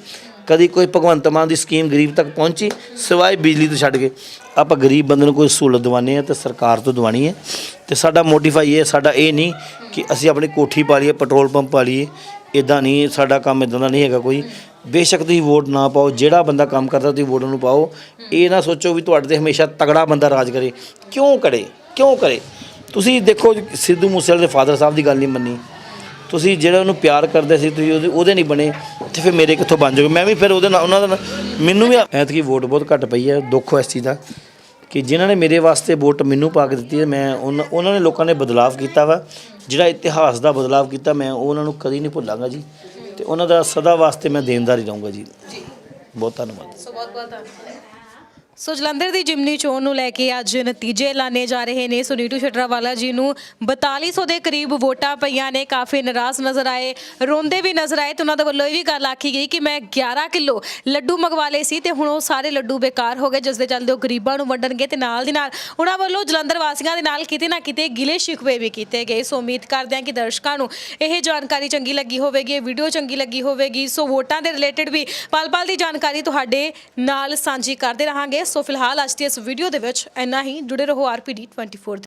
ਕਦੀ ਕੋਈ ਭਗਵੰਤ ਮਾਨ ਦੀ ਸਕੀਮ ਗਰੀਬ ਤੱਕ ਪਹੁੰਚੀ ਸਿਵਾਏ ਬਿਜਲੀ ਤੋਂ ਛੱਡ ਕੇ। ਆਪਾਂ ਗਰੀਬ ਬੰਦੇ ਨੂੰ ਕੋਈ ਸਹੂਲਤ ਦਿਵਾਉਂਦੇ ਆ ਤੇ ਸਰਕਾਰ ਤੋਂ ਦਿਵਾਉਣੀ ਹੈ। ਤੇ ਸਾਡਾ ਮੋਟੀਫਾਈ ਇਹ ਸਾਡਾ ਇਹ ਨਹੀਂ ਕਿ ਅਸੀਂ ਆਪਣੀ ਕੋਠੀ ਪਾ ਲਈਏ, ਪੈਟਰੋਲ ਪੰਪ ਪਾ ਲਈਏ, ਇਦਾਂ ਨਹੀਂ। ਸਾਡਾ ਕੰਮ ਇਦਾਂ ਦਾ ਨਹੀਂ ਹੈਗਾ ਕੋਈ। ਬੇਸ਼ੱਕ ਤੁਸੀਂ ਵੋਟ ਨਾ ਪਾਓ, ਜਿਹੜਾ ਬੰਦਾ ਕੰਮ ਕਰਦਾ ਤੁਸੀਂ ਵੋਟ ਨੂੰ ਪਾਓ। ਇਹ ਨਾ ਸੋਚੋ ਵੀ ਤੁਹਾਡੇ ਤੇ ਹਮੇਸ਼ਾ ਤਗੜਾ ਬੰਦਾ ਰਾਜ ਕਰੇ। ਕਿਉਂ ਕਰੇ? ਤੁਸੀਂ ਦੇਖੋ ਸਿੱਧੂ ਮੂਸੇਵਾਲੇ ਦੇ ਫਾਦਰ ਸਾਹਿਬ ਦੀ ਗੱਲ ਨਹੀਂ ਮੰਨੀ ਤੁਸੀਂ, ਜਿਹੜਾ ਉਹਨੂੰ ਪਿਆਰ ਕਰਦੇ ਸੀ ਤੁਸੀਂ ਉਹਦੇ ਨਹੀਂ ਬਣੇ, ਤੇ ਫਿਰ ਮੇਰੇ ਕਿੱਥੋਂ ਬਣ ਜਾਓਗੇ? ਮੈਂ ਵੀ ਫਿਰ ਉਹਦੇ ਨਾਲ ਉਹਨਾਂ ਦਾ ਮੈਨੂੰ ਵੀ ਐਤਕੀ ਵੋਟ ਬਹੁਤ ਘੱਟ ਪਈ ਹੈ। ਦੁੱਖ ਇਸ ਚੀਜ਼ ਦਾ ਕਿ ਜਿਨ੍ਹਾਂ ਨੇ ਮੇਰੇ ਵਾਸਤੇ ਵੋਟ ਮੈਨੂੰ ਪਾ ਕੇ ਦਿੱਤੀ ਹੈ, ਮੈਂ ਉਹਨਾਂ ਨੇ ਲੋਕਾਂ ਨੇ ਬਦਲਾਵ ਕੀਤਾ ਵਾ, ਜਿਹੜਾ ਇਤਿਹਾਸ ਦਾ ਬਦਲਾਵ ਕੀਤਾ, ਮੈਂ ਉਹਨਾਂ ਨੂੰ ਕਦੀ ਨਹੀਂ ਭੁੱਲਾਂਗਾ ਜੀ। ਤੇ ਉਹਨਾਂ ਦਾ ਸਦਾ ਵਾਸਤੇ ਮੈਂ ਦੇਣਦਾਰ ਹੀ ਰਹੂੰਗਾ ਜੀ। ਬਹੁਤ ਧੰਨਵਾਦ। ਸੋ ਜਲੰਧਰ ਦੀ ਜਿਮਨੀ ਚੋਣ ਨੂੰ ਲੈ ਕੇ ਅੱਜ ਨਤੀਜੇ ਐਲਾਨੇ ਜਾ ਰਹੇ ਨੇ। ਸੋ ਨੀਟੂ ਸ਼ਟਰਾਵਾਲਾ ਜੀ ਨੂੰ 4200 ਦੇ ਕਰੀਬ ਵੋਟਾਂ ਪਈਆਂ ਨੇ। ਕਾਫੀ ਨਾਰਾਜ਼ ਨਜ਼ਰ ਆਏ, ਰੋਂਦੇ ਵੀ ਨਜ਼ਰ ਆਏ ਤੇ ਉਹਨਾਂ ਦੇ ਵੱਲੋਂ ਇਹ ਵੀ ਗੱਲ ਆਖੀ ਗਈ ਕਿ ਮੈਂ 11 ਕਿਲੋ ਲੱਡੂ ਮੰਗਵਾ ਲਏ ਸੀ ਤੇ ਹੁਣ ਉਹ ਸਾਰੇ ਲੱਡੂ ਬੇਕਾਰ ਹੋ ਗਏ, ਜਿਸ ਦੇ ਚੱਲਦੇ ਉਹ ਗਰੀਬਾਂ ਨੂੰ ਵੰਡਣਗੇ। ਤੇ ਨਾਲ ਦੀ ਨਾਲ ਉਹਨਾਂ ਵੱਲੋਂ ਜਲੰਧਰ ਵਾਸੀਆਂ ਦੇ ਨਾਲ ਕਿਤੇ ਨਾ ਕਿਤੇ ਗਿਲੇ ਸ਼ਿਕਵੇ ਵੀ ਕੀਤੇ ਗਏ। ਸੋ ਉਮੀਦ ਕਰਦੇ ਹਾਂ ਕਿ ਦਰਸ਼ਕਾਂ ਨੂੰ ਇਹ ਜਾਣਕਾਰੀ ਚੰਗੀ ਲੱਗੀ ਹੋਵੇਗੀ, ਇਹ ਵੀਡੀਓ ਚੰਗੀ ਲੱਗੀ ਹੋਵੇਗੀ। ਸੋ ਵੋਟਾਂ ਦੇ ਰਿਲੇਟਡ ਵੀ ਪਲ-ਪਲ ਦੀ ਜਾਣਕਾਰੀ ਤੁਹਾਡੇ ਨਾਲ ਸਾਂਝੀ ਕਰਦੇ ਰਹਾਂਗੇ। ਸੋ ਫਿਲਹਾਲ ਅੱਜ ਦੀ ਇਸ ਵੀਡੀਓ ਦੇ ਵਿੱਚ ਇੰਨਾ ਹੀ। ਜੁੜੇ ਰਹੋ RPD 24